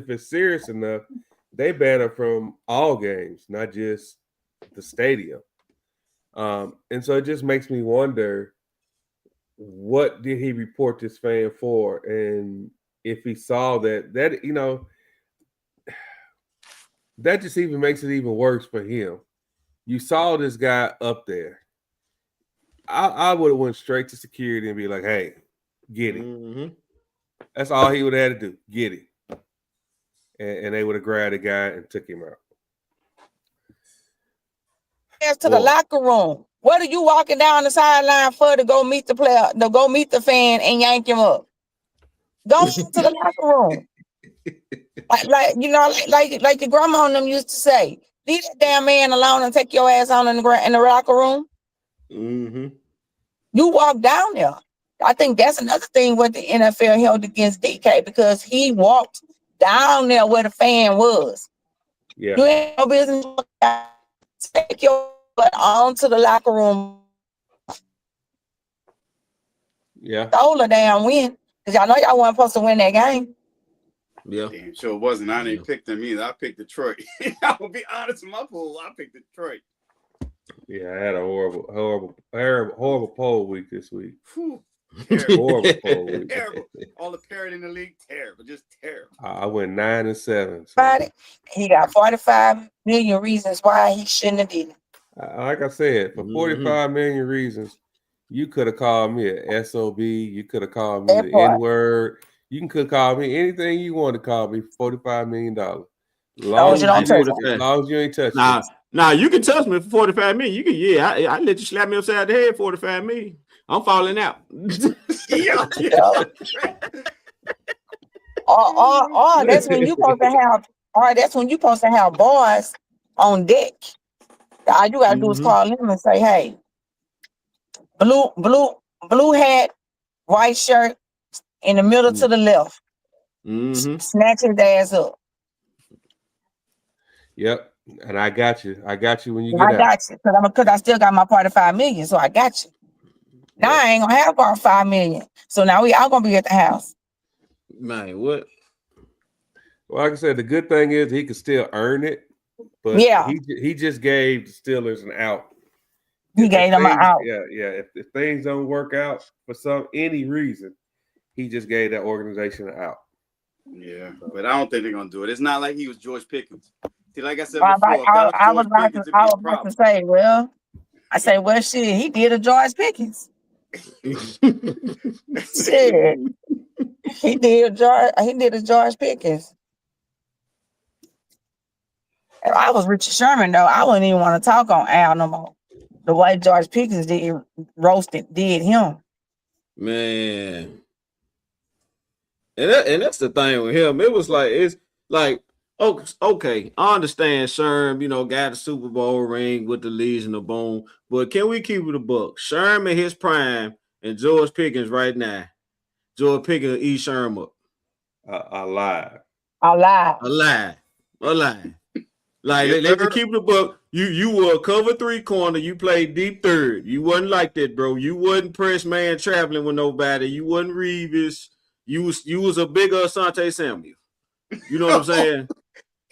if it's serious enough, they ban him from all games, not just the stadium. And so it just makes me wonder, what did he report this fan for? And if he saw that that just even makes it even worse for him. You saw this guy up there. I would have went straight to security and be like, "Hey, get it." Mm-hmm. That's all he would have had to do. Get it. And they would have grabbed the guy and took him out. To the locker room. What are you walking down the sideline for, to go meet the player, to go meet the fan and yank him up? Go to the locker room. Like your grandma and them used to say, leave that damn man alone and take your ass on in the locker room. Mm-hmm. You walk down there. I think that's another thing what the NFL held against DK, because he walked down there where the fan was. Yeah. You ain't no business. Take your butt on to the locker room. Yeah. Stole a damn win. Because y'all know y'all weren't supposed to win that game. Yeah. Damn sure it wasn't. I didn't pick them either. I picked Detroit. I will be honest with my pool. I picked Detroit. Yeah, I had a horrible poll week this week. Whew. Horrible poll week. Terrible. All the parrot in the league, terrible. Just terrible. I went 9-7. So. He got 45 million reasons why he shouldn't have did it. Like I said, for 45 million reasons, you could have called me a SOB. You could have called me the N-word. You could call me anything you want to call me for $45 million. As long as you ain't touch me. Now you can touch me for $45 million. You can, I let you slap me upside the head for $45 million. I'm falling out. Or that's when you supposed to have. Or that's when you supposed to have boys on deck. All you gotta do is call him and say, "Hey, blue hat, white shirt, in the middle to the left. Snatch his ass up." Yep, and I got you. I got you when you get out. I got you because I still got my part of $5 million, so I got you. Now I ain't gonna have about $5 million, so now we all gonna be at the house. Man, what? Well, like I said, the good thing is he can still earn it, but he just gave the Steelers an out. He gave them an out. Yeah. If things don't work out for any reason, he just gave that organization an out. Yeah, but I don't think they're gonna do it. It's not like he was George Pickens. See, like I said before, I was about to say, well, shit, he did a George Pickens. Shit, he did a George Pickens. If I was Richard Sherman, though, I wouldn't even want to talk on Al no more. The way George Pickens did him. Man. And that's the thing with him. It's like, okay, I understand Sherm, got a Super Bowl ring with the Legion of Boom, but can we keep it a buck? Sherm in his prime and George Pickens right now. George Pickens will eat Sherm up. Alive. Like, let's keep it a buck. You were a cover 3 corner. You played deep third. You wasn't like that, bro. You wasn't press man traveling with nobody. You wasn't Reeves. You was a bigger Asante Samuel. You know what I'm saying?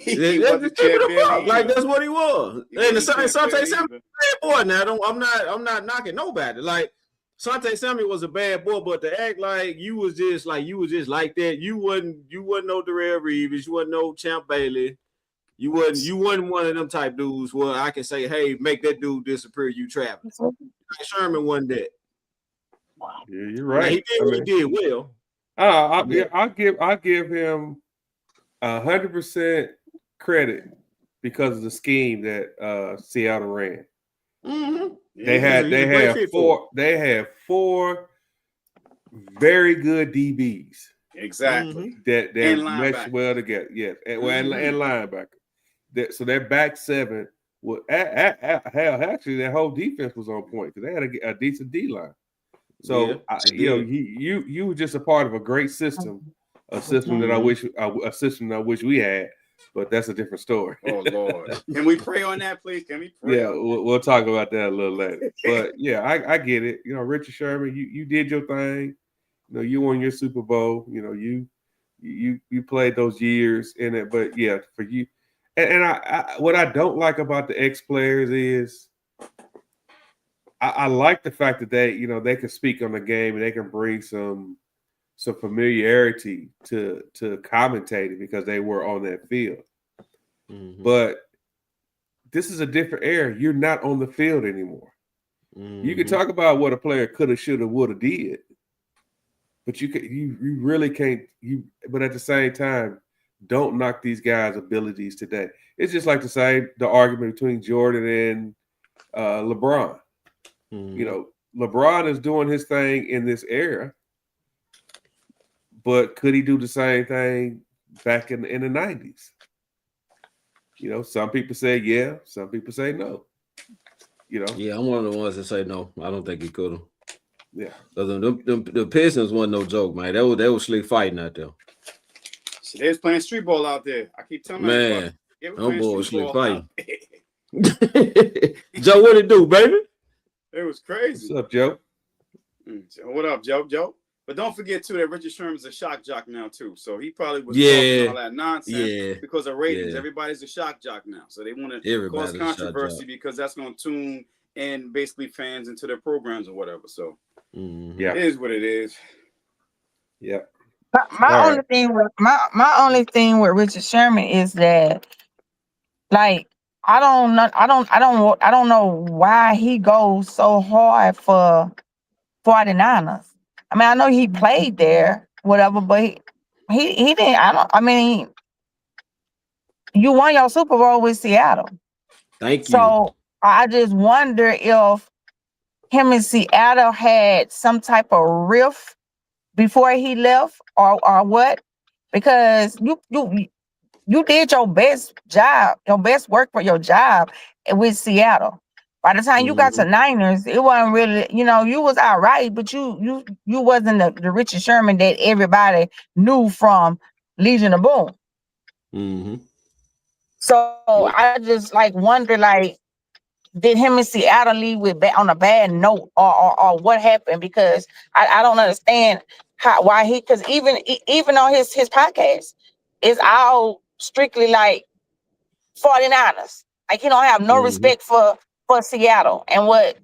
Like that's what he was. And Asante Samuel, bad boy. Now I'm not knocking nobody. Like Asante Samuel was a bad boy, but to act like you was just like that. You wasn't no Darrell Reeves. You wasn't no Champ Bailey. You wasn't one of them type dudes where I can say, hey, make that dude disappear. You traveling. Sherman wasn't that. Yeah, you're right. He did well. I'll give him 100% credit because of the scheme that Seattle ran. Mm-hmm. They had four very good DBs. Exactly. That meshed well together. Yes, and linebacker. So their back seven was actually their whole defense was on point because they had a decent D line. So you were just a part of a great system, a system that I wish we had, but that's a different story. Oh Lord, can we pray on that, please? Can we pray? Yeah, we'll talk about that a little later. But yeah, I get it. Richard Sherman, you did your thing. You won your Super Bowl. You You played those years in it, but yeah, for you, and I what I don't like about the ex players is I like the fact that they can speak on the game and they can bring some familiarity to commentating because they were on that field. Mm-hmm. But this is a different era. You're not on the field anymore. You can talk about what a player could have, should have, would have did, but you really can't. But at the same time, don't knock these guys' abilities today. It's just like the argument between Jordan and LeBron. LeBron is doing his thing in this era, but could he do the same thing back in the 90s? Some people say yeah, some people say no. Yeah, I'm one of the ones that say no. I don't think he could have. Yeah, because the Pistons wasn't no joke, man. They were slick fighting out there. So they was playing street ball out there. I keep telling man, them boy was slick fighting. Joe, what it do, baby? It was crazy. What's up, Joe? What up, Joe? But don't forget too that Richard Sherman's a shock jock now too. So he probably was talking all that nonsense because of ratings. Yeah. Everybody's a shock jock now, so they want to cause controversy because that's going to tune and basically fans into their programs or whatever. So it is what it is. Yeah. My only thing with Richard Sherman is that, like, I don't know why he goes so hard for 49ers. I mean, I know he played there, whatever, but he didn't. You won your Super Bowl with Seattle. Thank you. So I just wonder if him and Seattle had some type of rift before he left, or what? Because you did your best job, your best work for your job with Seattle. By the time you got to Niners, it wasn't really, you was all right, but you wasn't the Richard Sherman that everybody knew from Legion of Boom. Mm-hmm. So I just wonder, did him and Seattle leave on a bad note, or what happened? Because I don't understand why because even on his podcast, it's all strictly 49ers. He don't have no respect for Seattle and what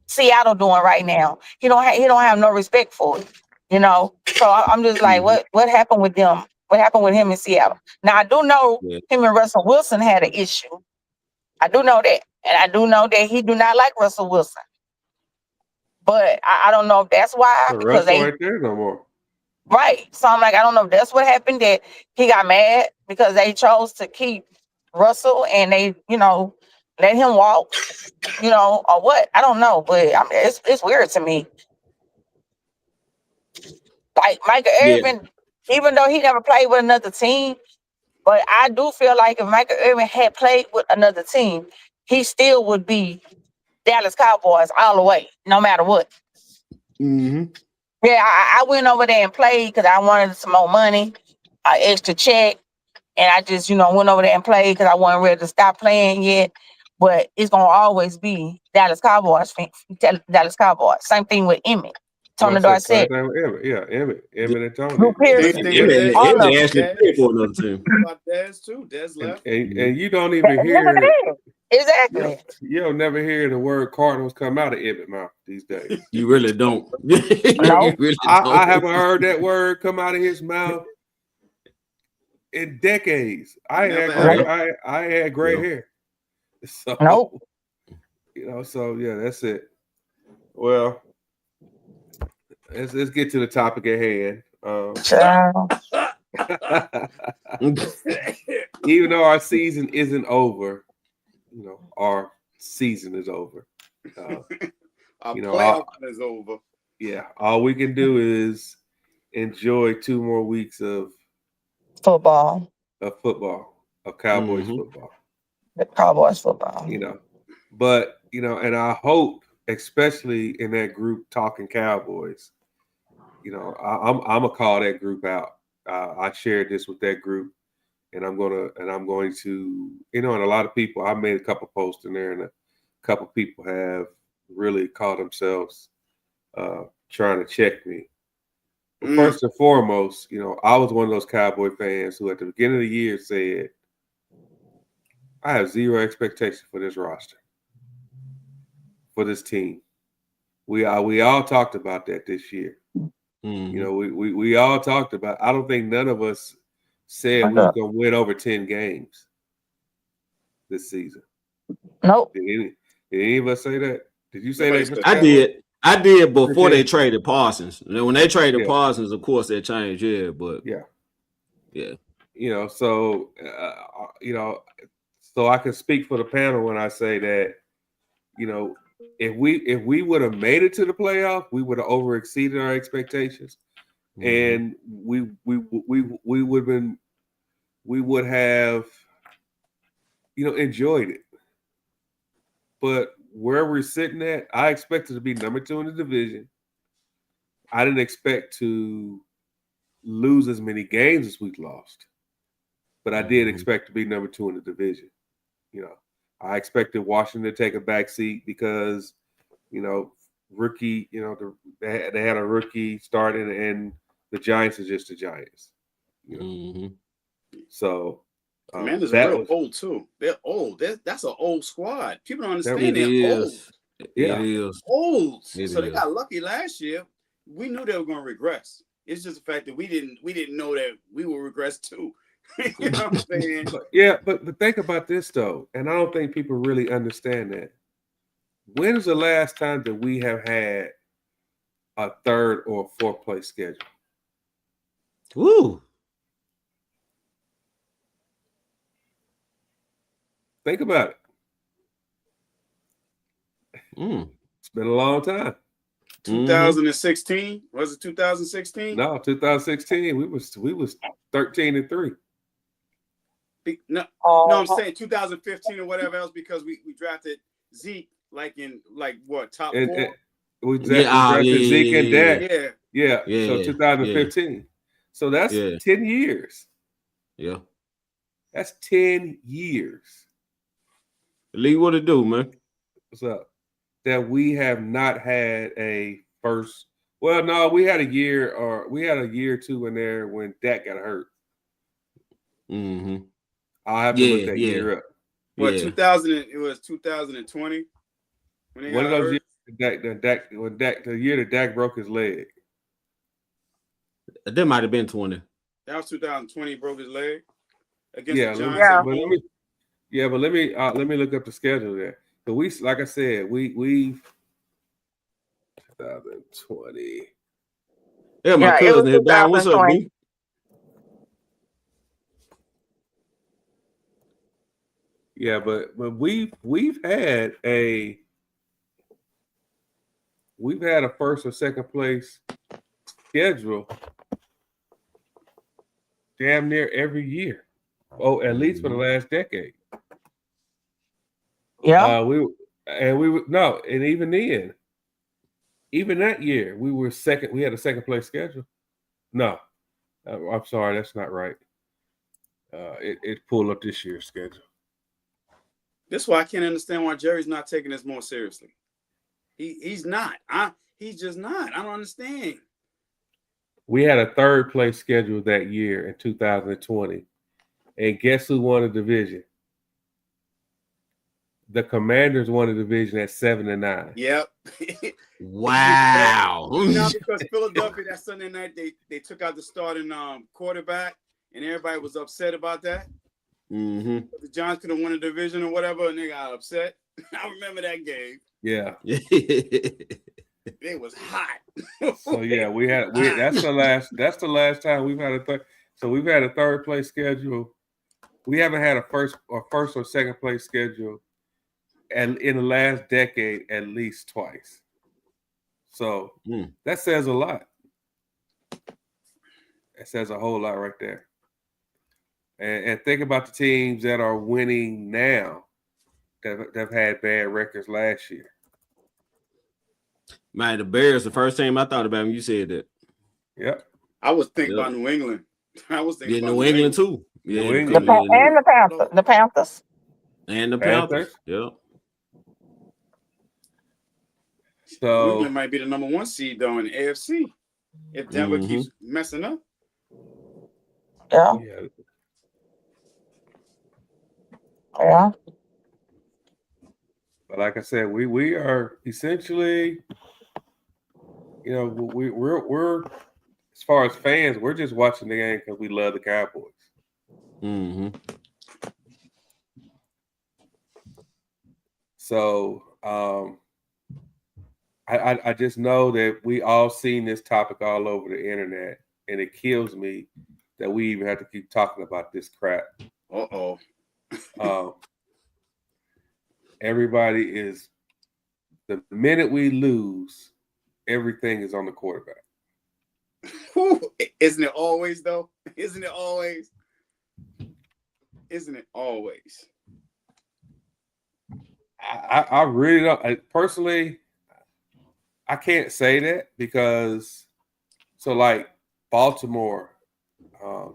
Seattle doing right now. He don't have no respect for it. So I'm just what happened with them? What happened with him in Seattle? Now I do know him and Russell Wilson had an issue. I do know that, and I do know that he do not like Russell Wilson. But I don't know if that's why, because Russell ain't there no more. Right. So I'm I don't know if that's what happened, that he got mad because they chose to keep Russell and they, let him walk, or what. I don't know, but it's weird to me. Michael Irvin, even though he never played with another team, but I do feel like if Michael Irvin had played with another team, he still would be Dallas Cowboys all the way, no matter what. Mm-hmm. Yeah, I went over there and played because I wanted some more money, extra check, and I just, went over there and played because I wasn't ready to stop playing yet. But it's gonna always be Dallas Cowboys. Dallas Cowboys. Same thing with Emmett. Tony Dorsett. Yeah, Emmett and Tony. Drew Pearson. Emmett actually played for another team. Dez too. Dez left. And you don't even hear exactly. You don't never hear the word Cardinals come out of Emmett mouth these days. You really don't. No. I haven't heard that word come out of his mouth in decades. I had gray hair. So nope. So yeah, that's it. Well, let's get to the topic at hand. Even though our season isn't over, our season is over. Our playoff is over. Yeah, all we can do is enjoy 2 more weeks of football, of Cowboys football. The Cowboys football. But and I hope, especially in that group talking Cowboys, I'm gonna call that group out. I shared this with that group, and I'm going to, and a lot of people. I made a couple posts in there, and a couple people have really called themselves trying to check me. First and foremost, I was one of those Cowboy fans who at the beginning of the year said, I have zero expectation for this roster, for this team. We all talked about that this year. We all talked about. I don't think none of us said we were going to win over 10 games this season. Nope. Did any of us say that? Did you say that? I did. I did before they traded Parsons. When they traded Parsons, of course, that changed. Yeah, but yeah. So so I can speak for the panel when I say that, if we would have made it to the playoff, we would have over exceeded our expectations, and we would have enjoyed it. But where we're sitting at, I expected to be number 2 in the division. I didn't expect to lose as many games as we've lost, but I did expect to be number 2 in the division. I expected Washington to take a back seat because, rookie, they had a rookie starting, and the Giants are just the Giants. So. Commanders are real old too. They're old. That's an old squad. People don't understand they're old. It is old. So they got lucky last year. We knew they were going to regress. It's just the fact that we didn't know that we will regress too. You know what I'm saying? But think about this though, and I don't think people really understand that. When is the last time that we have had a 3rd or 4th place schedule? Woo. Think about it. It's been a long time. 2016? Was it 2016? No, 2016. We was 13-3. No, I'm saying 2015 or whatever else, because we drafted Zeke top 4. We drafted Zeke and Dak. Yeah. So 2015. Yeah. So that's 10 years. Yeah. That's 10 years. Lee, what it do, man? What's up? That we have not had a first. Well, no, we had a year or two in there when Dak got hurt. I'll have to look that year up. What 2000? It was 2020. One of those years, the year that Dak broke his leg. That might have been 20. That was 2020. He broke his leg against the Giants. But let me look up the schedule there. So like I said, we've 2020. Yeah, my cousin hit down. What's up, B? Yeah, but we've had a 1st or 2nd place schedule damn near every year. Oh, at least for the last decade. Yeah. And even then, even that year, we were second. We had a 2nd place schedule. No, I'm sorry, that's not right. It pulled up this year's schedule. This is why I can't understand why Jerry's not taking this more seriously. He's not. He's just not. I don't understand. We had a 3rd place schedule that year in 2020. And guess who won the division? The Commanders won the division at 7-9. Yep. Wow. Because Philadelphia that Sunday night they took out the starting quarterback, and everybody was upset about that. The Giants could have won the division or whatever, and they got upset. I remember that game. Yeah. It was hot. So that's the last time we've had a third. So we've had a 3rd place schedule. We haven't had a first or 2nd place schedule, and in the last decade at least twice. So that says a lot. It says a whole lot right there. And think about the teams that are winning now that have had bad records last year. Man, the Bears, the first team I thought about when you said that. Yep. I was thinking about New England. I was thinking about New England too. Yeah, the Panthers. And the Panthers. Yep. So New England might be the number 1 seed though in the AFC. if Denver keeps messing up. Yeah. But like I said, we are essentially, we're as far as fans, we're just watching the game because we love the Cowboys. Mm-hmm. So I just know that we all seen this topic all over the internet, and it kills me that we even have to keep talking about this crap. Everybody is, the minute we lose, everything is on the quarterback. Isn't it always though? Isn't it always? Isn't it always? I really don't. Personally, I can't say that because, so like Baltimore,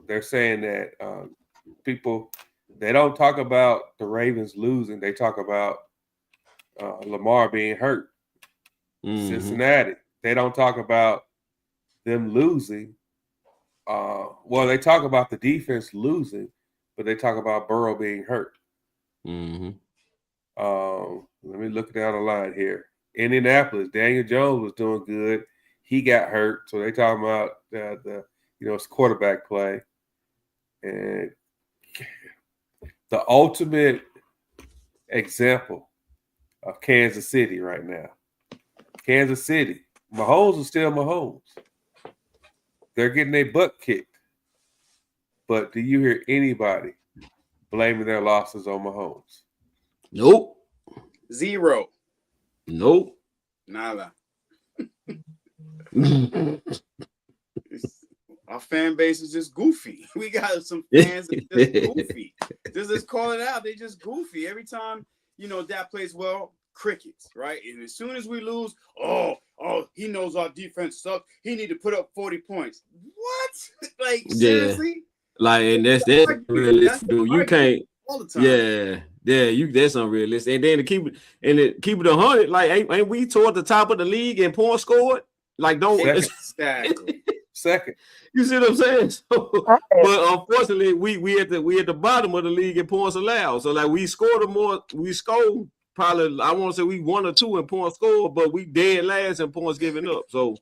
they're saying that people, they don't talk about the Ravens losing. They talk about Lamar being hurt. Cincinnati, they don't talk about them losing. Well, they talk about the defense losing, but they talk about Burrow being hurt. Let me look down the line here. Indianapolis, Daniel Jones was doing good. He got hurt, so they talking about it's quarterback play. And the ultimate example of Kansas City right now. Kansas City, Mahomes is still Mahomes. They're getting their butt kicked. But do you hear anybody blaming their losses on Mahomes? Nope. Zero. Nope. Nada. Our fan base is just goofy. We got some fans that just goofy. Just call it out. They just goofy. Every time, that plays well, crickets, right? And as soon as we lose, he knows our defense sucks. He need to put up 40 points. What? Like, seriously? Like, and that's realistic, dude. You can't all the time. That's unrealistic. And then to keep it 100, like ain't we toward the top of the league in points scored? Like, don't second. You see what I'm saying? So, but unfortunately, we at the bottom of the league in points allowed. So like we scored probably, I want to say we 1 or 2 in points scored, but we dead last in points given up. So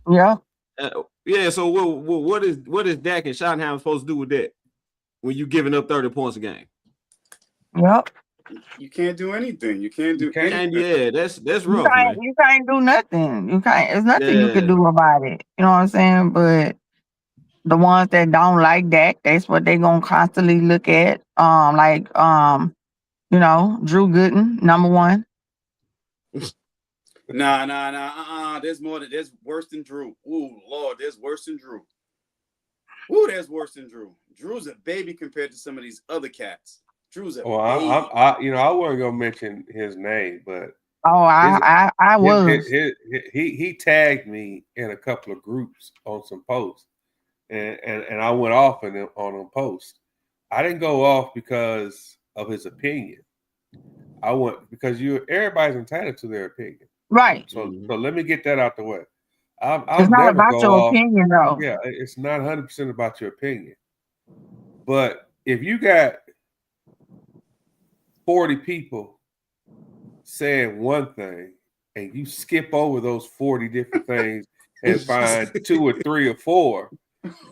So what is Dak and Schottenheimer supposed to do with that when you giving up 30 points a game? Yep. You can't do anything. You can't do anything. Yeah, that's rough, man. You can't do nothing. You can't. There's nothing you can do about it. You know what I'm saying? But the ones that don't like Dak, that's what they're gonna constantly look at. Drew Gooden, number 1. Nah. There's worse than Drew. Ooh, Lord, there's worse than Drew. Ooh, there's worse than Drew. Drew's a baby compared to some of these other cats. Drew's a baby. I wasn't gonna mention his name, but I was. He tagged me in a couple of groups on some posts, and I went off on them posts. I didn't go off because of his opinion. I went because everybody's entitled to their opinion. Right. So let me get that out the way. It's not about your opinion, though. Yeah, it's not 100% about your opinion. But if you got 40 people saying one thing and you skip over those 40 different things and find 2 or 3 or 4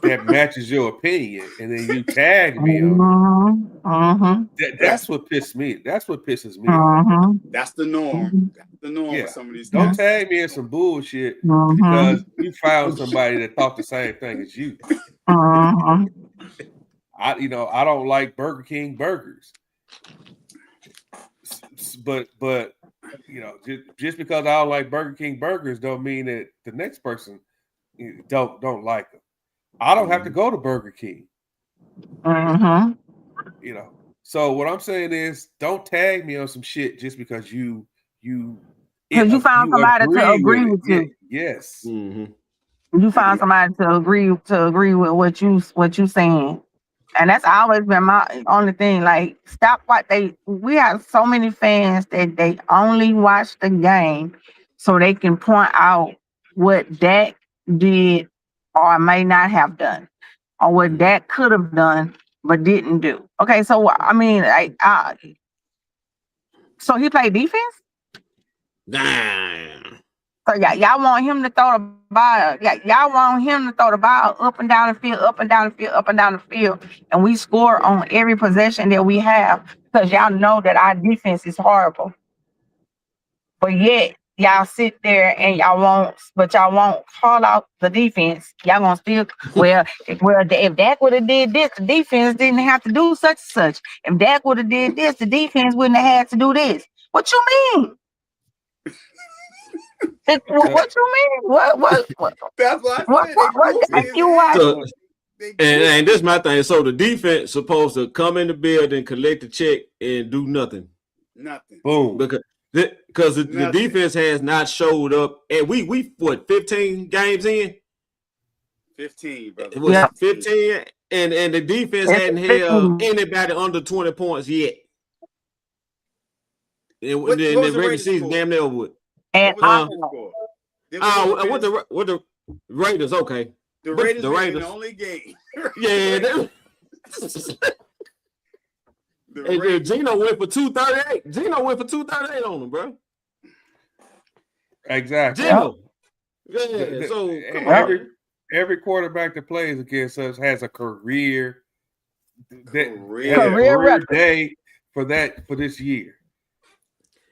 that matches your opinion, and then you tag me on it. That's what pisses me. That's what pisses me off. That's the norm. That's the norm for some of these guys. Don't tag me in some bullshit because you found somebody that thought the same thing as you. I don't like Burger King burgers, but just because I don't like Burger King burgers don't mean that the next person don't like them. I don't have to go to Burger King. So what I'm saying is, don't tag me on some shit just because you found somebody to agree with you. Yes. You found somebody to agree with what you saying. And that's always been my only thing. Like, stop we have so many fans that they only watch the game so they can point out what Dak did or may not have done, or what Dak could have done but didn't do. Okay, so I mean, so he played defense. Damn. So y'all want him to throw the ball. Y'all want him to throw the ball up and down the field, up and down the field, up and down the field, and we score on every possession that we have because y'all know that our defense is horrible. But yet y'all sit there and y'all won't call out the defense. Y'all gonna still if Dak would have did this, the defense didn't have to do such and such. If Dak would have did this, the defense wouldn't have had to do this. What you mean? What you mean? What? That's what I said. And this is my thing. So the defense supposed to come in the building, collect the check, and do nothing. Nothing. Boom. Because the defense has not showed up. And we what 15 games in? 15, brother. It was 15, and the defense hadn't held anybody under 20 points yet. And the regular season damn near would. And what the Raiders? Okay, the Raiders the only game. Yeah. Gino went for 238. Gino went for 238 on them, bro. Exactly. Gino. Yeah. So every quarterback that plays against us has a career day for this year.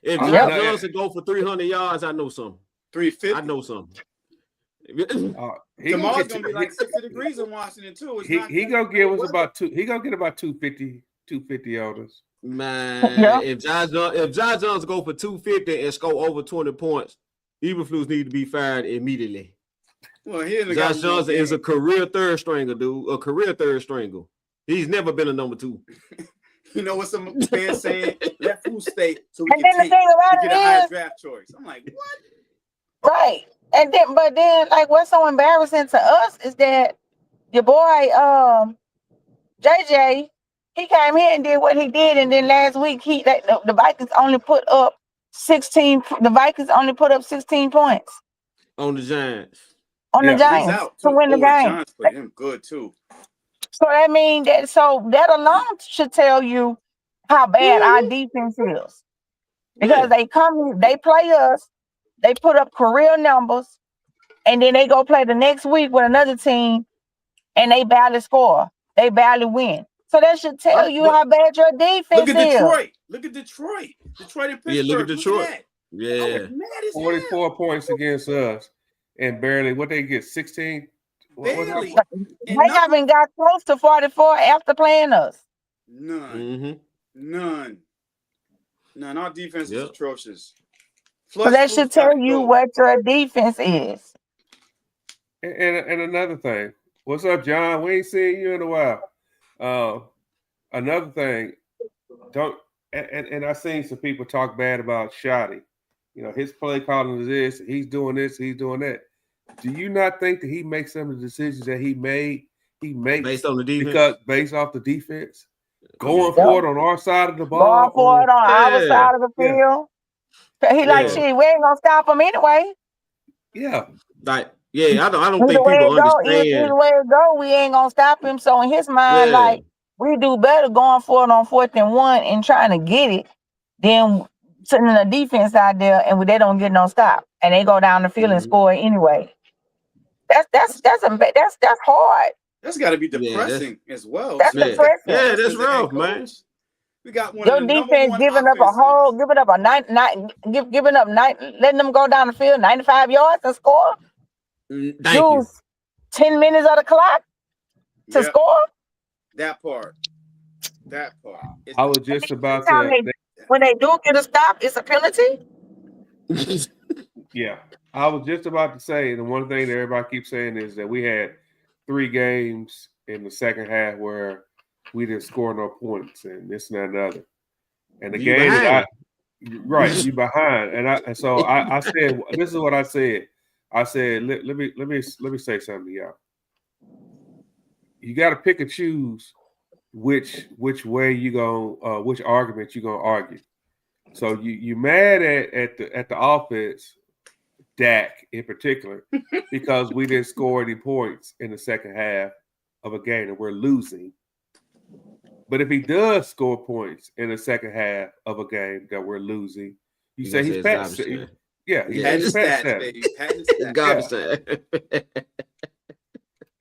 If Josh Johnson go for 300 yards, I know something. 350. I know something. Tomorrow's gonna be like 60 degrees in Washington too. He gonna give us about two. He gonna get about 250 on us. Man, if Josh Johnson go for 250 and score over 20 points, Eberflus need to be fired immediately. Well, Josh Johnson is a career third stringer, dude. A career third stringer. He's never been a number 2. You know what some fans saying? Let Food State so we and can get a high draft choice. I'm like, what? Right. But then, like, what's so embarrassing to us is that your boy, JJ, he came here and did what he did, and then last week the Vikings only put up 16. The Vikings only put up 16 points on the Giants. The Giants to win the game. The Giants played him good too. So that means that alone should tell you how bad our defense is. Because they play us, they put up career numbers, and then they go play the next week with another team, and they barely score. They barely win. So that should tell you how bad your defense is. Look at Detroit. Look at Detroit. Detroit and Pittsburgh. Yeah, look at Detroit. Yeah. 44 points against us, and barely what they get 16. Barely. They haven't got close to 44 after playing us. None. None. Our defense is atrocious. So that should tell you what your defense is. And another thing. What's up, John? We ain't seen you in a while. Another thing, and I seen some people talk bad about Shoddy. You know, his play calling is this, he's doing this, he's doing that. Do you not think that he makes some of the decisions that he makes based on the defense? Because based off the defense, going for it on our side of the Going ball, for it on our side of the field. He like, shit, we ain't gonna stop him anyway. Yeah, I don't think people understand. Either way it go, we ain't gonna stop him. So in his mind, like, we do better going for it on 4th and 1 and trying to get it than sitting in the defense out there and they don't get no stop and they go down the field and score anyway. That's hard. That's got to be depressing as well. That's depressing. Yeah, that's rough, man. We got one. Your defense giving up letting them go down the field 95 yards and score. Use 10 minutes of the clock to score. That part. I was just about to. When they do get a stop, it's a penalty. Yeah, I was just about to say the one thing that everybody keeps saying is that we had 3 games in the second half where we didn't score no points and this and that and other. And the game that you behind. And so I said, this is what I said. I said, let me say something to y'all. You got to pick and choose which way you go, which argument you gonna argue. So you mad at the offense. Dak in particular, because we didn't score any points in the second half of a game and we're losing. But if he does score points in the second half of a game that we're losing, you say he's Pat. Yeah, he's Pat stats. Garbage time.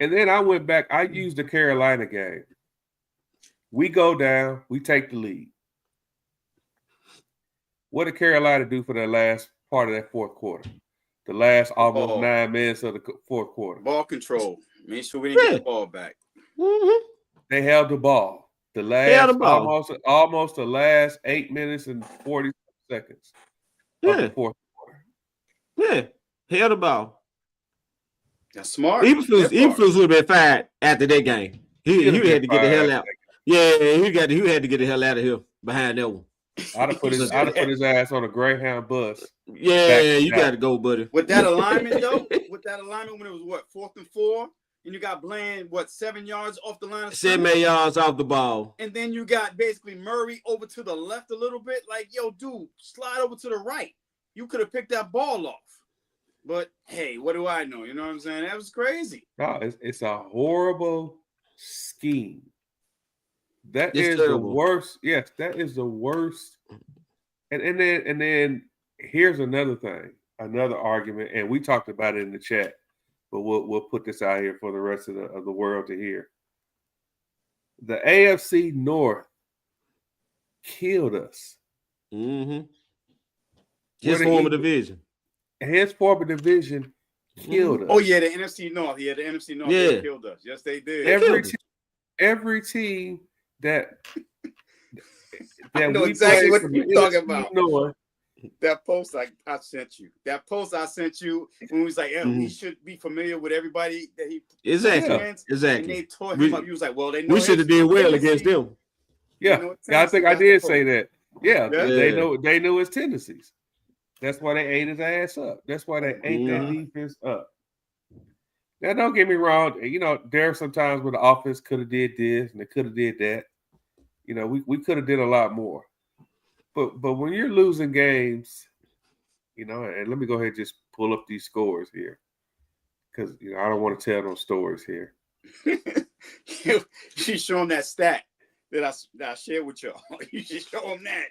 And then I went back. I used the Carolina game. We go down. We take the lead. What did Carolina do for the last part of that fourth quarter? The last almost 9 minutes of the fourth quarter. Ball control. Make sure we didn't get the ball back. Mm-hmm. They held the ball. The last almost the last 8 minutes and 40 seconds of the fourth quarter. Yeah, held the ball. That's smart. Eberflus would have been fired after that game. He had to get the hell out. Yeah, he had to get the hell out of here behind that one. I'd have put his ass on a Greyhound bus. Yeah, you got to go, buddy. With that alignment, though, when it was 4th and 4, and you got Bland 7 yards off the line of 7 yards off the ball, and then you got basically Murray over to the left a little bit. Like, yo, dude, slide over to the right. You could have picked that ball off. But hey, what do I know? You know what I'm saying? That was crazy. No, it's a horrible scheme. That is the worst. Yes, that is the worst. And then here's another thing, another argument, and we talked about it in the chat, but we'll put this out here for the rest of the world to hear. The AFC North killed us. Mm-hmm. His former division killed us. Oh yeah, the NFC North. Yeah, the NFC North killed us. Yes, they did. Every team that I know exactly what you're talking about. North, that post I sent you. That post I sent you when we was like, he should be familiar with everybody that he exactly. And they tore him up. He was like, well, they know we should have did well against them. Yeah, I think I did say that. Yeah, they know his tendencies. That's why they ate his ass up. That's why they ate that defense up. Now, don't get me wrong. You know, there are some times where the offense could have did this and they could have did that. You know, we could have did a lot more. But when you're losing games, you know, and let me go ahead and just pull up these scores here, because I don't want to tell those stories here. You show them that stat that I shared with y'all. You should show them that.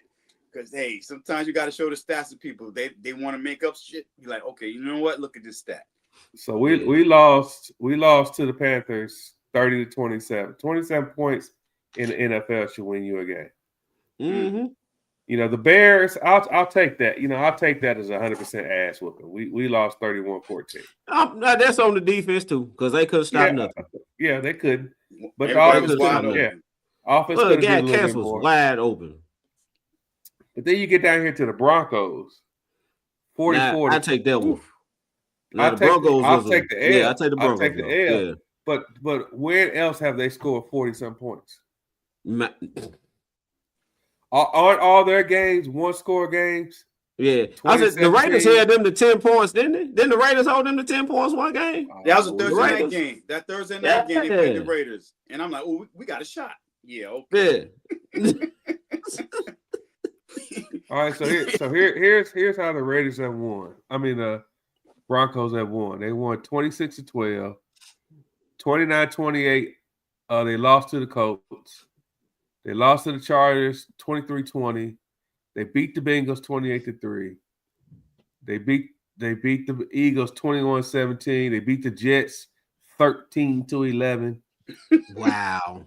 Because, hey, sometimes you got to show the stats to people. They want to make up shit. You're like, okay, you know what? Look at this stat. So we lost to the Panthers 30-27. 27 points in the NFL should win you a game. Mm-hmm. You know, the Bears, I'll take that. You know, I'll take that as 100% ass whooping. We lost 31-14. That's on the defense, too, because they couldn't stop nothing. Yeah, they couldn't. But the offense could have been a little bit more. Wide open. But then you get down here to the Broncos, 40-40. I take that one. I'll take the L. Yeah, I take the Broncos. I'll take the L. Yeah. But where else have they scored 40-some points? Aren't all their games one-score games? Yeah. I said the Raiders held them to 10 points, didn't they? Didn't the Raiders hold them to 10 points one game? That was a Thursday night game. That Thursday night game, they played the Raiders. And I'm like, oh, we got a shot. Yeah, okay. Yeah. All right, here's how the Raiders have won. I mean, the Broncos have won. They won 26-12, 29-28. They lost to the Colts. They lost to the Chargers 23-20. They beat the Bengals 28-3. They beat the Eagles 21-17. They beat the Jets 13-11. Wow.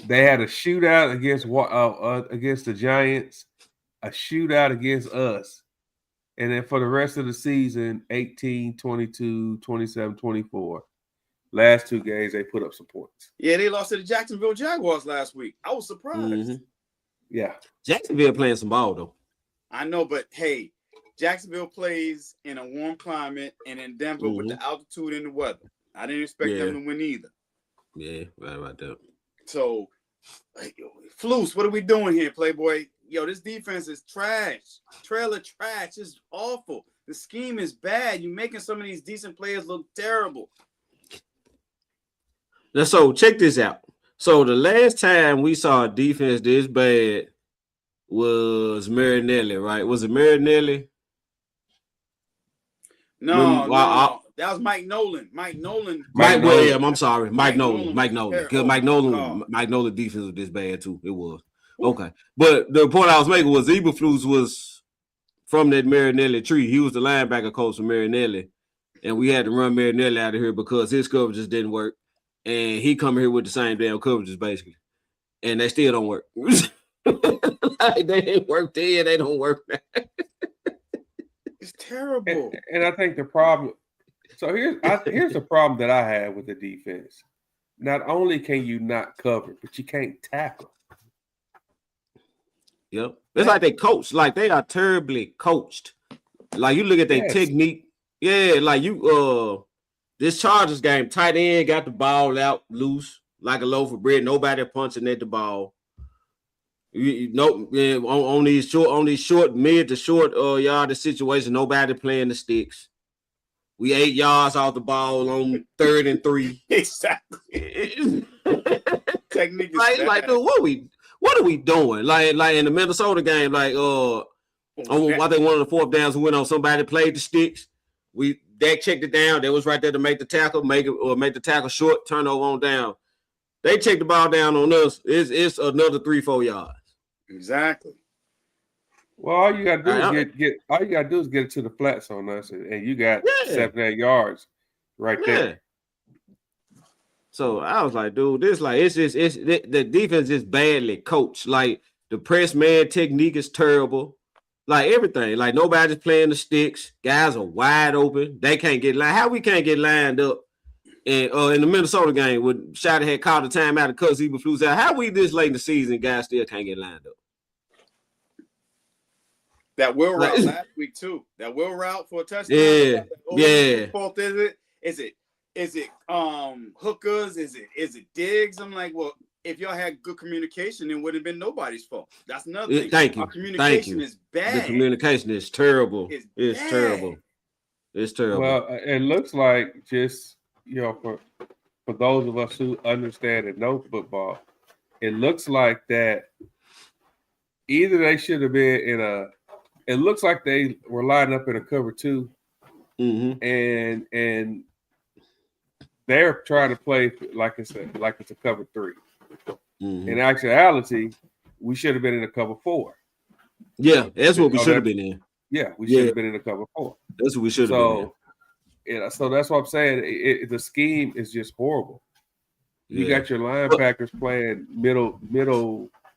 They had a shootout against the Giants, a shootout against us. And then for the rest of the season, 18, 22, 27, 24. Last two games, they put up some points. Yeah, they lost to the Jacksonville Jaguars last week. I was surprised. Mm-hmm. Yeah. Jacksonville playing some ball, though. I know, but hey, Jacksonville plays in a warm climate and in Denver with the altitude and the weather. I didn't expect them to win either. Yeah, right about that. So, Flus, what are we doing here, Playboy? Yo, this defense is trash. Trailer trash. It's awful. The scheme is bad. You're making some of these decent players look terrible. Now, so check this out. So the last time we saw a defense this bad was Marinelli, right? Was it Marinelli? No. That was Mike Nolan. Mike Williams. I'm sorry. Mike Nolan. Because Mike Nolan defense was this bad too. It was. Okay. But the point I was making was Eberflus was from that Marinelli tree. He was the linebacker coach for Marinelli. And we had to run Marinelli out of here because his coverages didn't work. And he come here with the same damn coverages, basically. And they still don't work. Like, they didn't work then. They don't work now. It's terrible. And I think the problem. So here's the problem that I have with the defense. Not only can you not cover, but you can't tackle. Yep. It's like they coach. Like they are terribly coached. Like you look at their technique. Yeah, like you this Chargers game, tight end got the ball out loose like a loaf of bread. Nobody punching at the ball. On these short mid to short yardage situation, nobody playing the sticks. We 8 yards off the ball on 3rd and 3. Exactly. Technique is like dude, what are we doing? Like in the Minnesota game, like I think one of the 4th downs we went on, somebody played the sticks. Dak checked it down. They was right there to make the tackle, make the tackle short, turnover on down. They checked the ball down on us. It's another 3-4 yards. Exactly. Well, all you gotta do is get it to the flats on us, and you got 7-8 yards right there. So I was like, dude, the defense is badly coached. Like the press man technique is terrible. Like everything, like nobody's playing the sticks. Guys are wide open. They can't get lined. How we can't get lined up? And in the Minnesota game, when Shada had called the timeout because he flew out. How we this late in the season, guys still can't get lined up? That will route last week too. That will route for a touchdown. Yeah. Fault is it hookers? Is it Diggs? I'm like, well, if y'all had good communication, it would have been nobody's fault. That's another thing. Thank you. Our communication is bad. The communication is terrible. It's terrible. It's terrible. Well, it looks like just for those of us who understand and know football, it looks like that either they should have been it looks like they were lined up in a cover 2, and they're trying to play like it's a cover 3. In actuality, we should have been in a cover 4. Yeah, that's what we should have been in. Yeah, we should have been in a cover 4. That's what we should have been in. So that's what I'm saying. The scheme is just horrible. You got your linebackers playing middle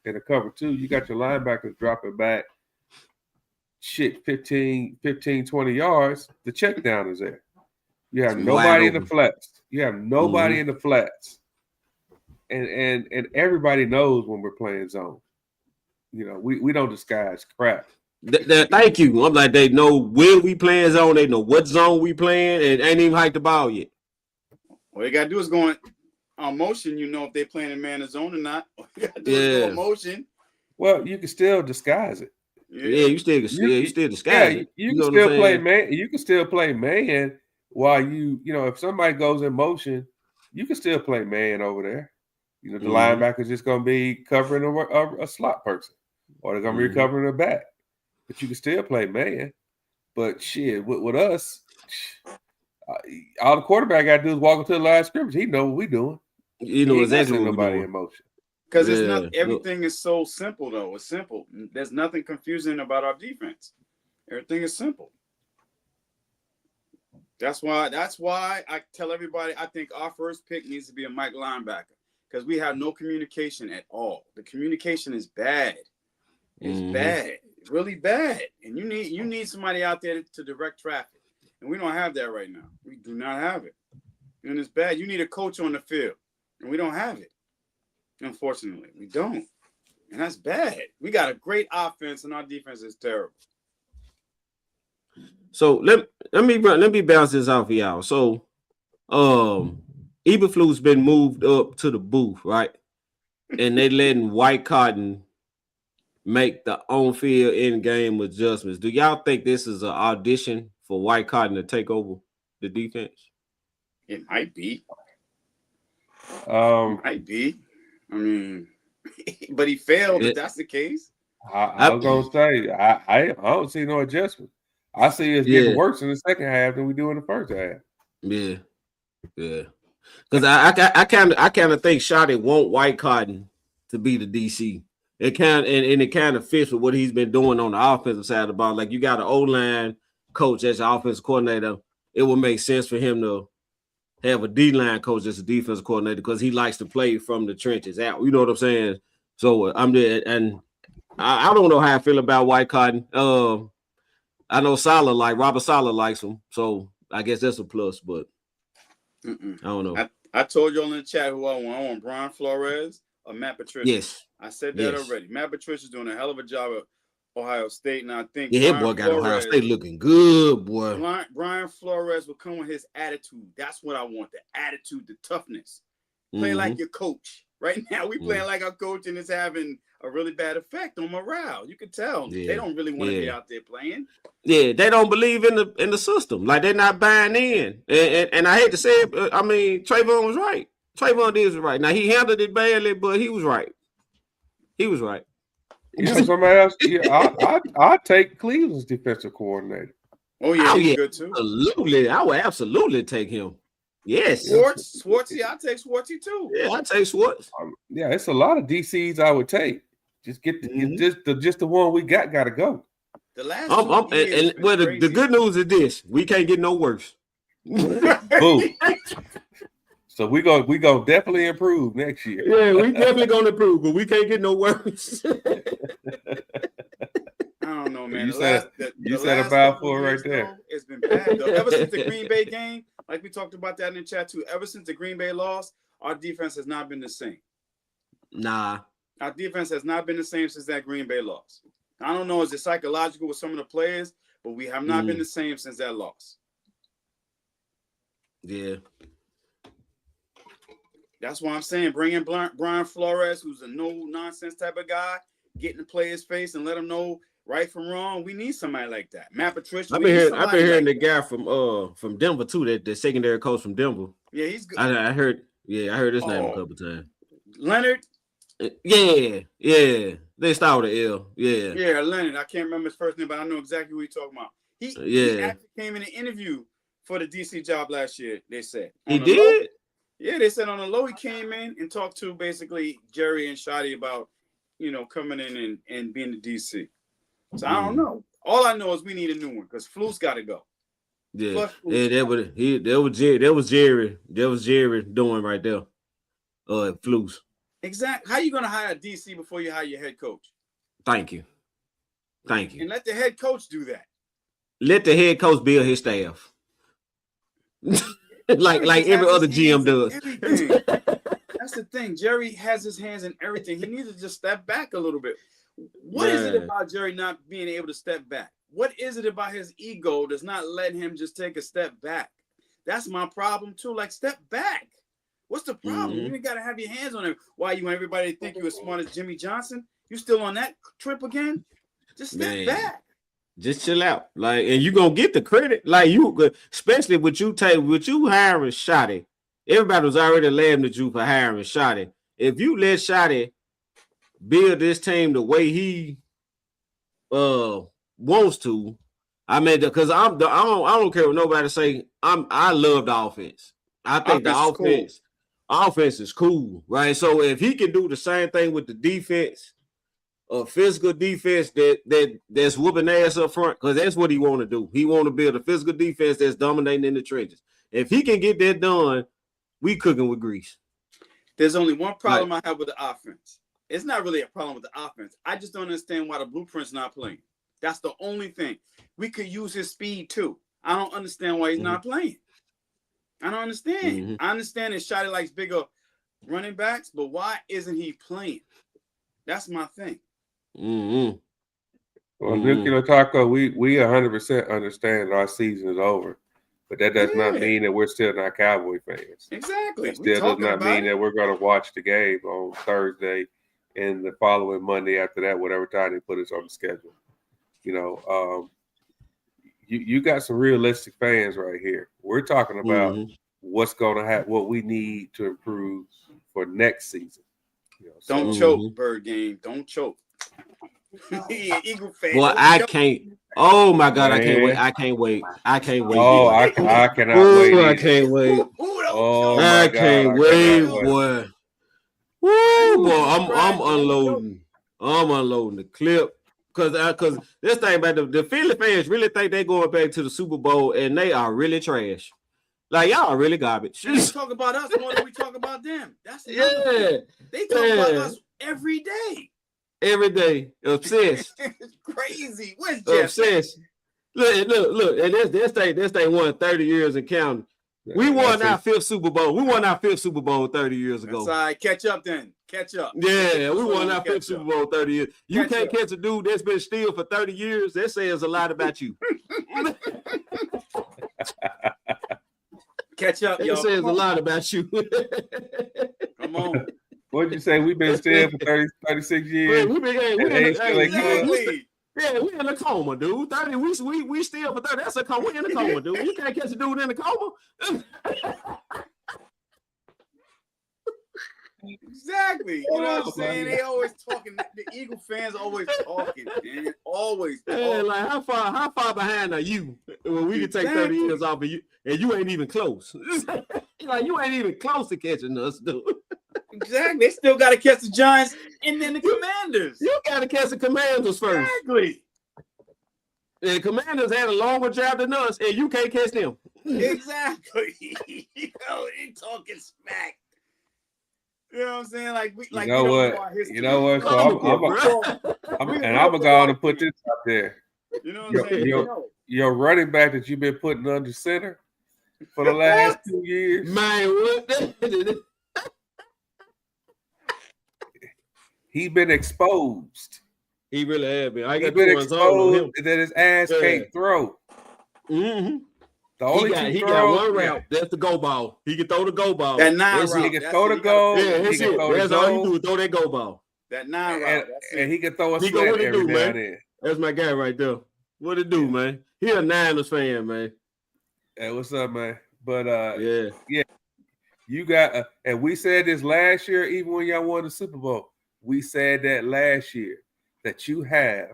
in a cover 2. You got your linebackers dropping back 15, 20 yards. The check down is there. You have nobody in the flats. In the flats. And everybody knows when we're playing zone. We don't disguise crap. Thank you. I'm like, they know when we playing zone. They know what zone we playing, and ain't even hiked the ball yet. All you gotta do is go on motion. If they playing in man of zone or not. All you gotta do is go on motion. Well, you can still disguise it. Yeah, you still disguise it. You can still play man. You can still play man while if somebody goes in motion, you can still play man over there. The linebacker's just going to be covering a slot person, or they're going to be covering a back. But you can still play man. But shit, with us, all the quarterback got to do is walk into the line of scrimmage. He know what we doing. You know exactly what nobody in motion. Because it's not everything is so simple though. It's simple. There's nothing confusing about our defense. Everything is simple. That's why I tell everybody I think our first pick needs to be a Mike linebacker. Because we have no communication at all. The communication is bad. It's bad. It's really bad. And you need somebody out there to direct traffic. And we don't have that right now. We do not have it. And it's bad. You need a coach on the field. And we don't have it. Unfortunately, we don't. And that's bad. We got a great offense and our defense is terrible. So let me bounce this off of y'all. So Eberflus been moved up to the booth, right? And they letting White Cotton make the on-field in-game adjustments. Do y'all think this is an audition for White Cotton to take over the defense? It might be. Might be. I mean, but he failed. If that's the case, I was gonna say I don't see no adjustment. I see us getting worse in the second half than we do in the first half. Yeah. Because I kind of think Shotty want White Cotton to be the DC. It kind and it kind of fits with what he's been doing on the offensive side of the ball. Like you got an O-line coach as an offensive coordinator. It would make sense for him to have a D-line coach as a defensive coordinator because he likes to play from the trenches out. You know what I'm saying? So I'm there, and I don't know how I feel about White Cotton. I know Robert Saleh likes him, so I guess that's a plus. But I don't know. I told you all in the chat who I want. I want Brian Flores or Matt Patricia. Yes, I said that already. Matt Patricia's doing a hell of a job at Ohio State, and I think that boy got Ohio State looking good, boy. Brian Flores will come with his attitude. That's what I want: the attitude, the toughness. Play like your coach. Right now, we playing like our coach, and it's having a really bad effect on morale. You can tell they don't really want to be out there playing. Yeah, they don't believe in the system. Like they're not buying in. And I hate to say it, I mean, Trayvon was right. Trayvon is right. Now he handled it badly, but he was right. He was right. You know, somebody else. Yeah, I take Cleveland's defensive coordinator. Oh yeah, he's good too. Absolutely, I would absolutely take him. Yes, Swartzy, I take Swartzy too. Yeah, I take Swartz. Yeah, it's a lot of DCs I would take. Just get just the one we got to go. The last the good news is this: we can't get no worse. Boom. So we go definitely improve next year. Yeah, we definitely gonna improve, but we can't get no worse. I don't know, man. You said about for right there. It's been bad though. Ever since the Green Bay game, like we talked about that in the chat too. Ever since the Green Bay loss, our defense has not been the same. Nah, our defense has not been the same since that Green Bay loss. I don't know, is it psychological with some of the players, but we have not been the same since that loss. Yeah. That's why I'm saying bring in Brian Flores, who's a no-nonsense type of guy, get in the player's face and let him know right from wrong. We need somebody like that. Matt Patricia. I've been hearing the guy from Denver too, the secondary coach from Denver. Yeah, he's good. I heard his name a couple times. Leonard. Yeah. They start with an L. Yeah, Leonard. I can't remember his first name, but I know exactly who you're talking about. He actually came in an interview for the DC job last year. They said he did. Yeah, they said on the low he came in and talked to basically Jerry and Shotty about, coming in and being the DC. So I don't know. All I know is we need a new one because Fluke's got to go. Yeah, that was Jerry doing right there. Flus. Exactly. How you gonna hire a DC before you hire your head coach? Thank you. And let the head coach do that. Let the head coach build his staff. like every other GM does. That's the thing. Jerry has his hands in everything. He needs to just step back a little bit. What is it about Jerry not being able to step back? What is it about his ego that's not letting him just take a step back? That's my problem too. Like, step back. What's the problem? You ain't got to have your hands on it. Why you want everybody to think you're as smart as Jimmy Johnson? You still on that trip again? Just step back. Just chill out. Like, and you gonna get the credit. Like you, especially with you hiring Shotty. Everybody was already laughing at you for hiring Shotty. If you let Shotty build this team the way he wants to, I mean, because I don't care what nobody say. I love the offense. I think the offense is cool, right? So if he can do the same thing with the defense, physical defense that's whooping ass up front, because that's what he want to do. He want to build a physical defense that's dominating in the trenches. If he can get that done, we cooking with grease. There's only one problem I have with the offense. It's not really a problem with the offense. I just don't understand why the blueprint's not playing. That's the only thing. We could use his speed too. I don't understand why he's not playing. I don't understand. I understand that Shotty likes bigger running backs, but why isn't he playing? That's my thing. Well, Nick, Taco, we 100% understand our season is over, but that does not mean that we're still not Cowboy fans. Exactly. It still does not mean that we're going to watch the game on Thursday and the following Monday after that, whatever time they put us on the schedule. You got some realistic fans right here. We're talking about what's going to happen, what we need to improve for next season. Don't choke, Bird Game. Don't choke. Yeah, Eagle fan. Boy, I can't. Oh my God, man. I can't wait. I can't wait. I can't wait. Oh, I cannot wait. I can't wait. Oh my God, I can't wait, boy. Woo, boy, I'm unloading. I'm unloading the clip. Cause this thing about the Philly fans really think they're going back to the Super Bowl and they are really trash. Like y'all are really garbage. They talk about us more than we talk about them. That's They talk about us every day. Every day. Obsessed. It's crazy. Where's Jeff? Obsessed. Look. And this thing won 30 years and counting. We won our fifth Super Bowl. We won our fifth Super Bowl 30 years ago. That's all right. Catch up then. Catch up. Yeah, we won our fifth Super Bowl 30 years. You can't catch a dude that's been still for 30 years. That says a lot about you. Catch up, y'all. That says a lot about you. Come on. What'd you say? We've been still for 36 years. Yeah, we in a coma, dude. 30, we still for 30. That's a coma. We in a coma, dude. You can't catch a dude in a coma. Exactly. You know what I'm saying? They always talking. The Eagle fans always talking, man. Always talking. Hey, like how far behind are you when we can take 30 years off of you and you ain't even close? Like you ain't even close to catching us, dude. Exactly. They still got to catch the Giants and then the Commanders. You got to catch the Commanders first. Exactly. The Commanders had a longer drive than us, and you can't catch them. Exactly. You know, they talking smack. You know what I'm saying? Like we, like you know what? So I'm gonna go on and put this out there. You know what I'm saying? Your running back that you've been putting under center for the last 2 years, man. What? He been exposed. He really has been. He been exposed that his ass can't throw. Mm-hmm. The only he got one route. That's the go ball. He can throw the go ball. That 9 route. He can throw the goal. Yeah, that's it. That's all he do. Throw that go ball. That 9 route. And he can throw a slant every now and then. That's my guy right there. What it do, man? He a Niners fan, man. Hey, what's up, man? But yeah. You got and we said this last year, even when y'all won the Super Bowl. We said that last year that you have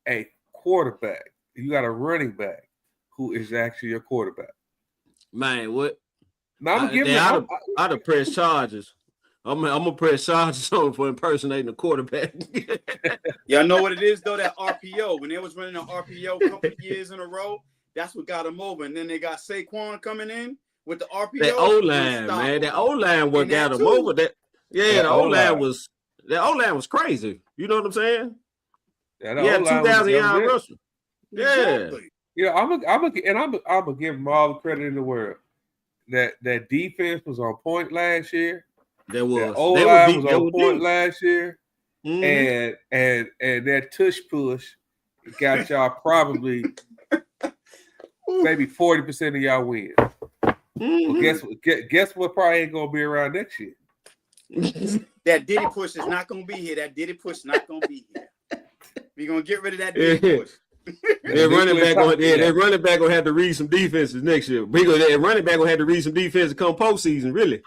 a quarterback. You got a running back who is actually your quarterback. Man, what? Now I'm giving I'd have pressed charges. I'm gonna press charges on for impersonating a quarterback. Y'all know what it is though? That RPO. When they was running an RPO a couple of years in a row, that's what got them over. And then they got Saquon coming in with the RPO. That O-line, man. That O-line what got them over. The O-line was. That O-line was crazy. You know what I'm saying? Yeah, 2,000 yard rusher. Yeah. Exactly. Yeah, I'm gonna give them all the credit in the world. That defense was on point last year. There was. That O-line was on point last year. Mm-hmm. And that tush push got y'all probably maybe 40% of y'all win. Mm-hmm. Well, guess what? Probably ain't gonna be around next year. That Diddy push is not gonna be here. That Diddy push is not gonna be here. We're gonna get rid of that Diddy push. That running back gonna have to read some defenses next year. That running back gonna have to read some defenses come postseason, really.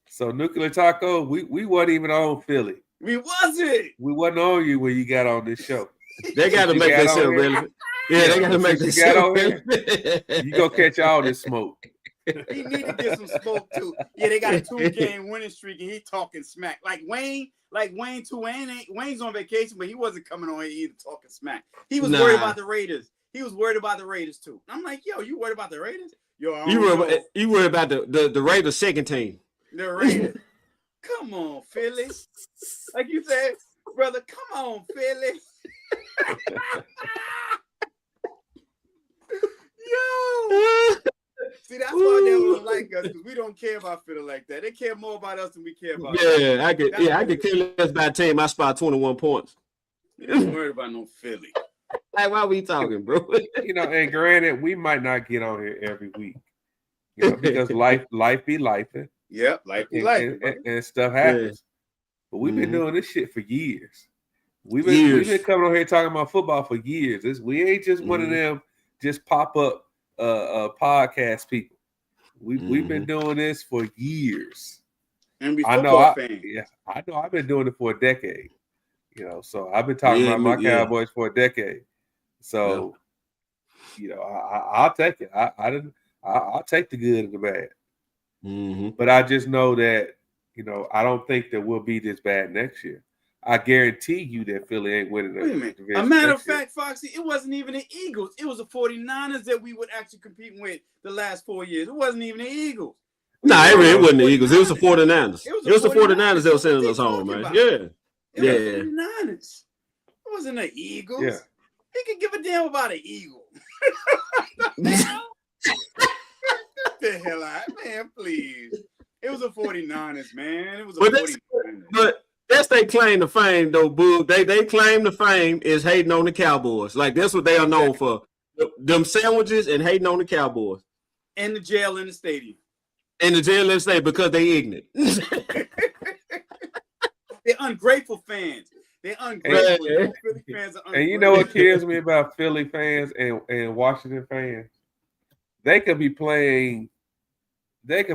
So Nuclear Taco, we wasn't even on Philly. We wasn't. We wasn't on you when you got on this show. They got to make that shit relevant. Yeah, they got to make that shit relevant. You gonna catch all this smoke. He need to get some smoke too. Yeah, they got a 2-game winning streak, and he talking smack like Wayne too. Wayne's on vacation, but he wasn't coming on here either talking smack. He was worried about the Raiders. He was worried about the Raiders too. I'm like, yo, you worried about the Raiders? Yo, you worried about the Raiders second team. The Raiders. Come on, Philly. Like you said, brother, come on, Philly. Yo. See, that's why they don't like us, because we don't care about Philly like that. They care more about us than we care about them. I could kill us by 10. I spot 21 points. You ain't worried about no Philly. Like, why we talking, bro? And granted, we might not get on here every week. Because life be lifing. Yep, life be life. And stuff happens. Yeah. But we've been doing this shit for years. We've been coming on here talking about football for years. We ain't just one of them just pop up podcast people. We've been doing this for years. And we football fans. Yeah, I know I've been doing it for a decade. So I've been talking about my Cowboys for a decade. So, I'll take it. I'll take the good and the bad. Mm-hmm. But I just know that, I don't think that we'll be this bad next year. I guarantee you that Philly ain't winning the division. A matter of fact, Foxy, it wasn't even the Eagles. It was the 49ers that we would actually compete with the last 4 years. It wasn't even the Eagles. It wasn't the Eagles. It was the 49ers. It was the 49ers that were sending us home, man. It was the 49ers. It wasn't the Eagles. Yeah. He could give a damn about an Eagle. Get the hell out, man, please. It was the 49ers, man. It was the 49ers. But that's they claim to fame, though, Boo. They claim the fame is hating on the Cowboys. Like, that's what they are known for. Them sandwiches and hating on the Cowboys. And the jail in the stadium. And the jail in the stadium because they ignorant. They're ungrateful fans. They're ungrateful. Philly fans are ungrateful. And you know what kills me about Philly fans and Washington fans? They could be playing the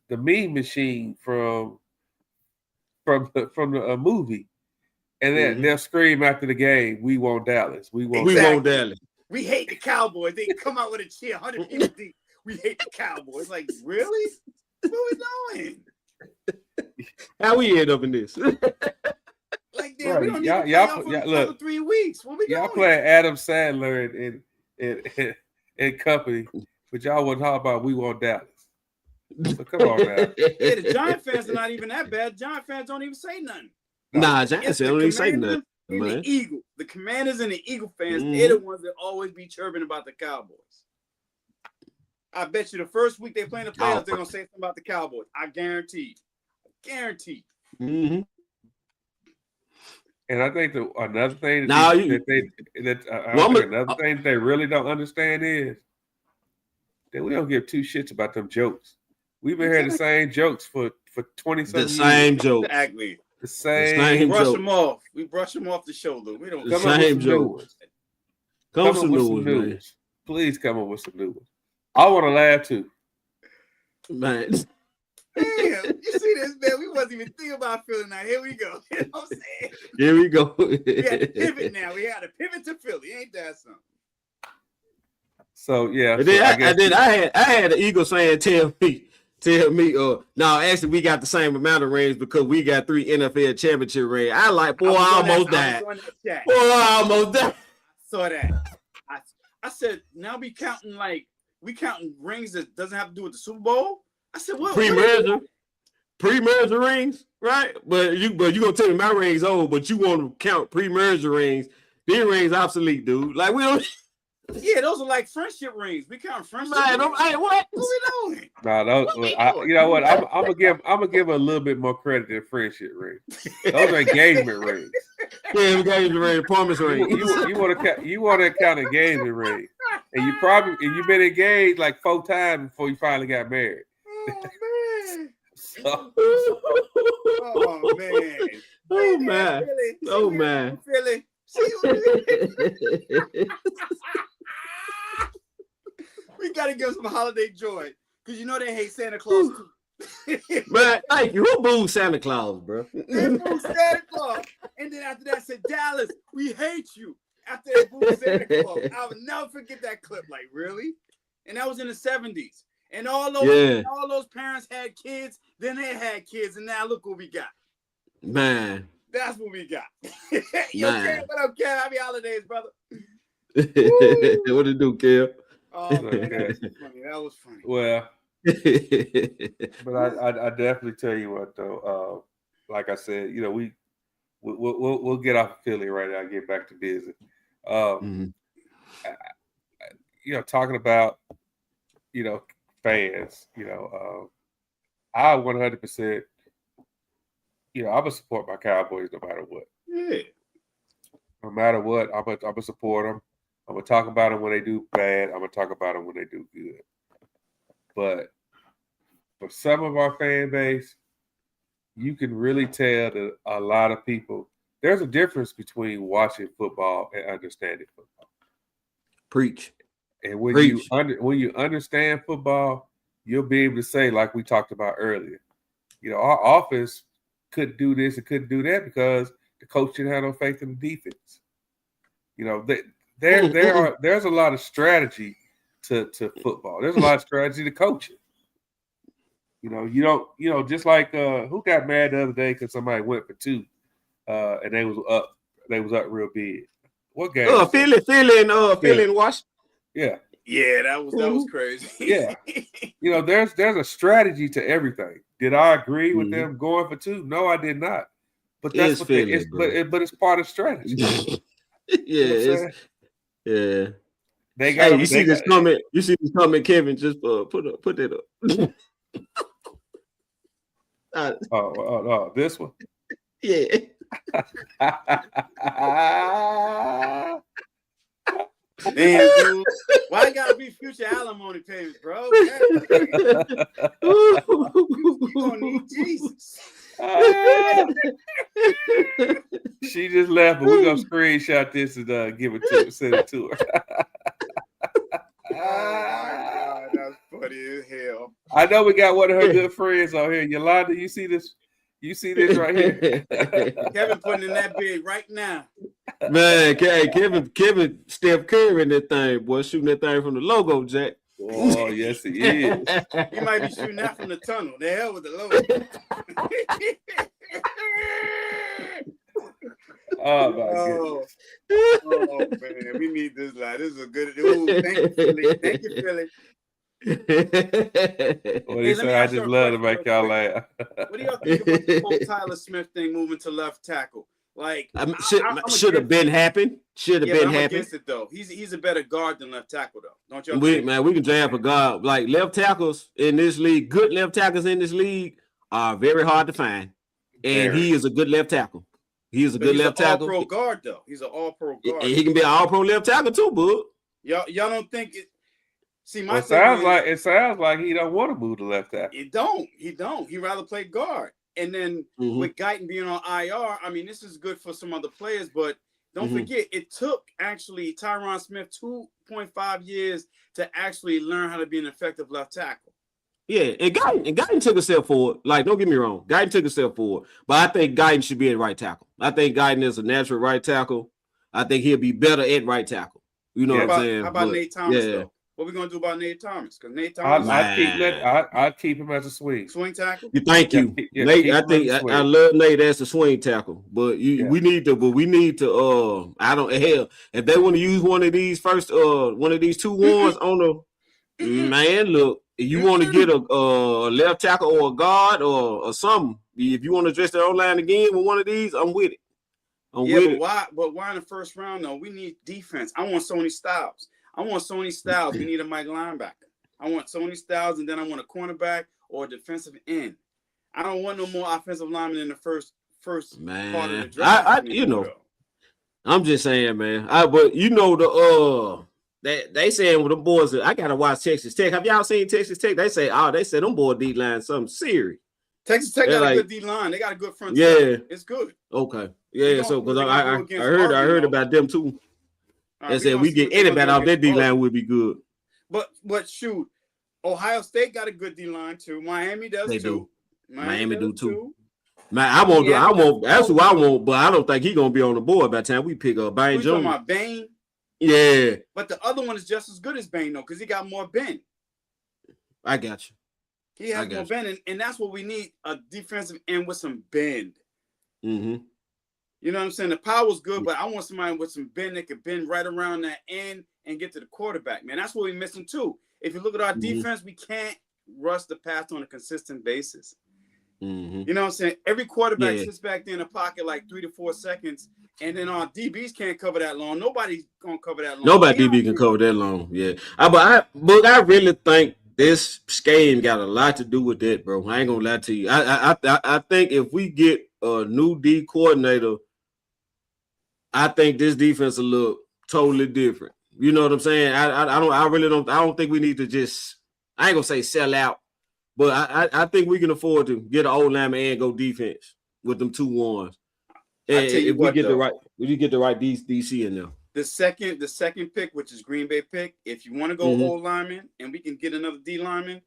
Mean Machine from the movie, and they'll scream after the game, "We want Dallas. We want Dallas. We hate the Cowboys." They come out with a cheer, 100 people deep. We hate the Cowboys. Like, really? What are we doing? How we end up in this? Like, damn, we don't need to play for 3 weeks. What we doing? Y'all playing Adam Sandler and company, but y'all wasn't talking about we want Dallas. So come on now. Yeah, the Giant fans are not even that bad. Giant fans don't even say nothing. Nah, Giants don't even say nothing. The Eagles, the Commanders and the Eagle fans, they're the ones that always be chirping about the Cowboys. I bet you the first week they play in the playoffs, they're gonna say something about the Cowboys. I guarantee. Mm-hmm. And I think another thing thing they really don't understand is that we don't give two shits about them jokes. We've been hearing the same jokes for 20-something years. The same jokes. Exactly. The same. We brush them off. We brush them off the shoulder. We don't come up with some jokes. Come up with some news. Please come up with some new ones. I want to laugh too. Man. Damn, you see this, man? We wasn't even thinking about Philly now. Here we go. You know what I'm saying? Here we go. We had to pivot now. We had to pivot to Philly. Ain't that something? So yeah. I had the Eagles saying, tell me. No, actually, we got the same amount of rings because we got 3 NFL championship rings. I almost died. I saw that. I said, now we counting rings that doesn't have to do with the Super Bowl. I said, what? Pre-merger rings, right? But you gonna tell me my rings old, but you want to count pre-merger rings? These rings obsolete, dude. Like we don't. Yeah, those are like friendship rings. We count friendship. Man, rings. What? What we doing? You know what? I'm gonna give a little bit more credit to friendship rings. Those are engagement rings. Yeah, engagement ring, promise ring. You want to count engagement ring, and you've been engaged like 4 times before you finally got married. Oh man. Oh man. Philly. We gotta give some holiday joy because you know they hate Santa Claus too. Man, thank you. Who booed Santa Claus, bro? They booed Santa Claus, and then after that said, "Dallas, we hate you." After they booed Santa Claus, I will never forget that clip. Like, really? And that was in the 70s. And all those parents had kids, then they had kids, and now look what we got. Man. That's what we got. Yo, Kel, what up, Kel? Happy holidays, brother. What did you do, Kel? Oh, man, that was funny. Well, but I definitely tell you what though. Like I said, we'll get off Philly right now and get back to business. Talking about fans. I 100%. I'm gonna support my Cowboys no matter what. Yeah. No matter what, I'm gonna support them. I'm gonna talk about them when they do bad. I'm gonna talk about them when they do good. But for some of our fan base, you can really tell that a lot of people. There's a difference between watching football and understanding football. Preach. And when you understand football, you'll be able to say, like we talked about earlier, our offense couldn't do this and couldn't do that because the coach didn't have no faith in the defense. You know, there's a lot of strategy to football. There's a lot of strategy to coaching. You know, you don't just like who got mad the other day because somebody went for 2 and they was up real big. What game? Philly and Washington. Yeah. Yeah, that was crazy. Yeah. You know, there's a strategy to everything. Did I agree with them going for 2? No, I did not. But that's what Philly, but it's part of strategy. Yeah, They got. Hey, you see this comment? You see this comment, Kevin? Just put that up. This one. Yeah. Man, dude, why gotta be future alimony payments, bro? You gonna need Jesus. She just left, but we're gonna screenshot this and send it to her. Oh my God, that's funny as hell. I know we got one of her good friends on here. Yolanda, you see this? You see this right here? Kevin putting in that bid right now. Man, Kevin Steph Curry in that thing, boy, shooting that thing from the logo, Jack. Oh, yes, he is. He might be shooting that from the tunnel. The hell with the logo. Oh, my goodness. Oh, man. We need this line. This is a good. Ooh, thank you, Philly. Thank you, Philly. What he said, I just love to make y'all laugh. What do y'all think about the whole Tyler Smith thing moving to left tackle? Like, should have been happened. Should have been happened. Against it though. He's a better guard than left tackle though. Don't y'all? We can draft a guard like left tackles in this league. Good left tackles in this league are very hard to find, and he is a good left tackle. He is a good left tackle. All-pro guard though. He's an all-pro guard. He can be an all-pro left tackle too, bud. Y'all don't think it? See, it sounds like he don't want to move to left tackle. He don't. He rather play guard. And then with Guyton being on IR, I mean, this is good for some other players, but don't forget, it took actually Tyron Smith 2.5 years to actually learn how to be an effective left tackle. Yeah, and Guyton took a step forward. Like, don't get me wrong, Guyton took a step forward, but I think Guyton should be at right tackle. I think Guyton is a natural right tackle. I think he'll be better at right tackle. You know what I'm saying? How about Nate Thomas though? What are we gonna do about Nate Thomas? Because Nate Thomas, I'd keep him as a swing tackle. Thank you, Nate. I think I love Nate as a swing tackle, but we need to. I don't hell if they want to use one of these 2 ones on the man. Look, if you want to get a left tackle or a guard or something, if you want to address the O-line again with one of these, I'm with it. But why in the first round though? We need defense. I want Sony Styles. We need a Mike linebacker. I want Sony Styles, and then I want a cornerback or a defensive end. I don't want no more offensive linemen in the first man, part of the draft. I'm just saying, man. But you know they saying with the boys. I gotta watch Texas Tech. Have y'all seen Texas Tech? They say them boy D line something serious. Texas Tech got a good D line. They got a good front. Yeah, it's good. Okay, yeah. So because I heard about them too. They said we get anybody off that D line would be good. But shoot, Ohio State got a good D line too. Miami does too. Miami do too. Man, I won't. That's who I want. But I don't think he's gonna be on the board by the time we pick up Bain Jones. Talking about Bain? Yeah. But the other one is just as good as Bain though, because he got more bend. I got you. He has more bend, and that's what we need: a defensive end with some bend. Mm-hmm. You know what I'm saying? The power's good, but I want somebody with some bend that can bend right around that end and get to the quarterback, man. That's what we're missing too. If you look at our defense, we can't rush the pass on a consistent basis. Mm-hmm. You know what I'm saying? Every quarterback sits back there in the pocket like 3 to 4 seconds, and then our DBs can't cover that long. Nobody's gonna cover that long. Nobody DB can cover that long. Yeah, but I really think this scheme got a lot to do with that, bro. I ain't gonna lie to you. I think if we get a new D coordinator, I think this defense will look totally different. You know what I'm saying? I don't think we need to just, I ain't gonna say sell out, but I think we can afford to get an old lineman and go defense with them 2 ones. And if we get the right DC in there. The second pick, which is Green Bay pick, if you want to go old lineman and we can get another D lineman,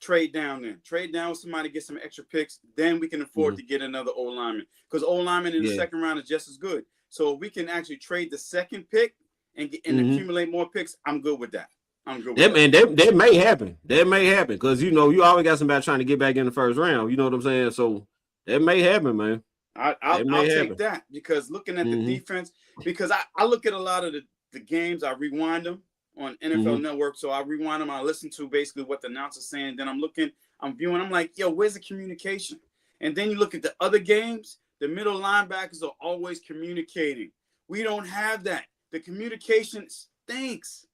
trade down then. Trade down with somebody, get some extra picks. Then we can afford to get another O lineman. Because O lineman in the second round is just as good. So if we can actually trade the second pick and accumulate more picks, I'm good with that. I'm good with that. That may happen. That may happen. Because, you know, you always got somebody trying to get back in the first round. You know what I'm saying? So that may happen, man. I'll take that. Because looking at the defense, because I look at a lot of the games, I rewind them on NFL Network. So I rewind them. I listen to basically what the announcer's saying. Then I'm viewing. I'm like, yo, where's the communication? And then you look at the other games, the middle linebackers are always communicating. We don't have that. The communication stinks.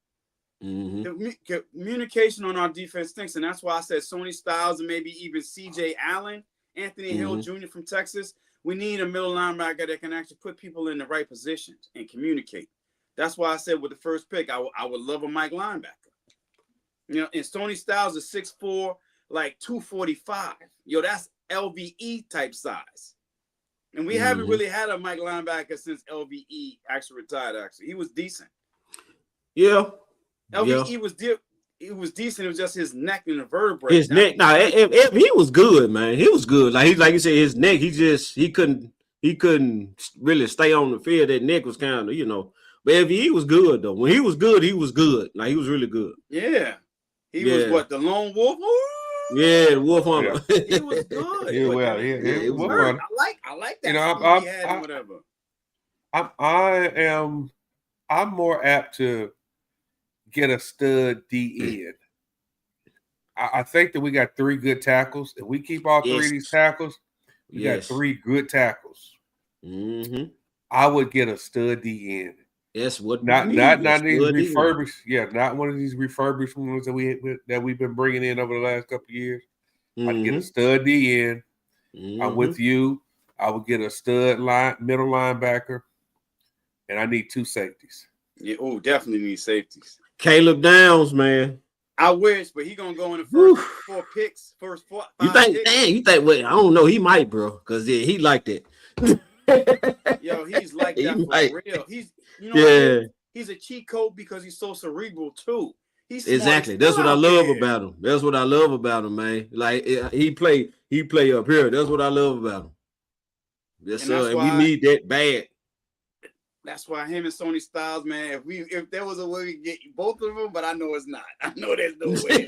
The communication on our defense stinks. And that's why I said Sony Styles and maybe even C.J. Allen, Anthony Hill Jr. from Texas. We need a middle linebacker that can actually put people in the right positions and communicate. That's why I said with the first pick, I would love a Mike linebacker. You know, and Sony Styles is 6'4", like 245. Yo, that's LVE type size. And we haven't really had a Mike linebacker since LVE actually retired, actually. He was decent. Yeah. LVE was decent. It was just his neck and the vertebrae. His neck. If he was good, man. He was good. Like you said, his neck, he couldn't really stay on the field. That neck was kind of, you know. But if he was good though. When he was good, he was good. Like he was really good. Yeah. He was what, the lone wolf? Ooh! Yeah, the wolf hunter. He was good. He was good. I like that. You know, I'm more apt to get a stud D end. I think that we got 3 good tackles. If we keep all 3 of these tackles, we got 3 good tackles. I would get a stud D end. That's what not these refurbished. Yeah, not one of these refurbished ones that we've been bringing in over the last couple of years. I'd get a stud D end. I'm with you. I would get a stud middle linebacker, and I need 2 safeties. Yeah, definitely need safeties. Caleb Downs, man. I wish, but he's gonna go in the first 4 picks, first 5 You think? picks. Dang, you think? Wait, I don't know. He might, bro, because he liked it. Yo, he's like that for real. He's, you know, he's a cheat code because he's so cerebral too. He's exactly. That's what I love about him. That's what I love about him, man. Like he play up here. That's what I love about him. Yes, sir. And we need that bad. That's why him and Sony Styles, man. If there was a way we could get both of them, but I know it's not. I know there's no way.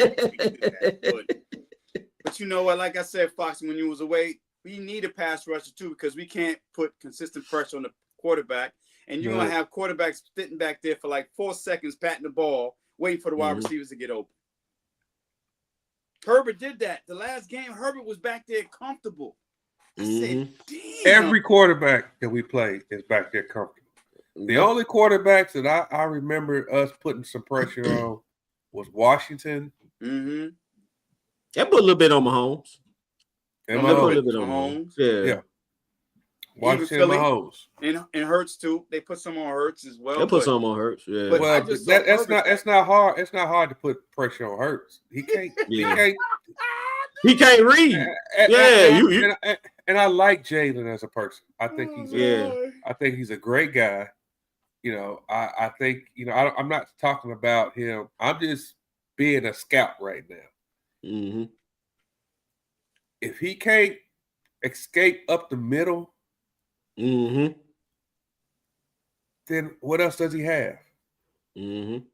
But you know what? Like I said, Fox, when you was away, we need a pass rusher too because we can't put consistent pressure on the quarterback. And you're gonna have quarterbacks sitting back there for like 4 seconds, patting the ball, waiting for the wide receivers to get open. Herbert did that. The last game, Herbert was back there comfortable. I said, damn. Every quarterback that we play is back there comfortable. The only quarterbacks that I remember us putting some pressure on was Washington. That put a little bit on Mahomes. And a little bit on Mahomes. Yeah. Washington and Mahomes. And Hurts too. They put some on Hurts as well. They put some on Hurts. Yeah. But well, that's not hard. It's not hard to put pressure on Hurts. He can't. He can't read. And I like Jalen as a person. I think he's a great guy. You know, I think, you know, I'm not talking about him. I'm just being a scout right now. If he can't escape up the middle, then what else does he have? And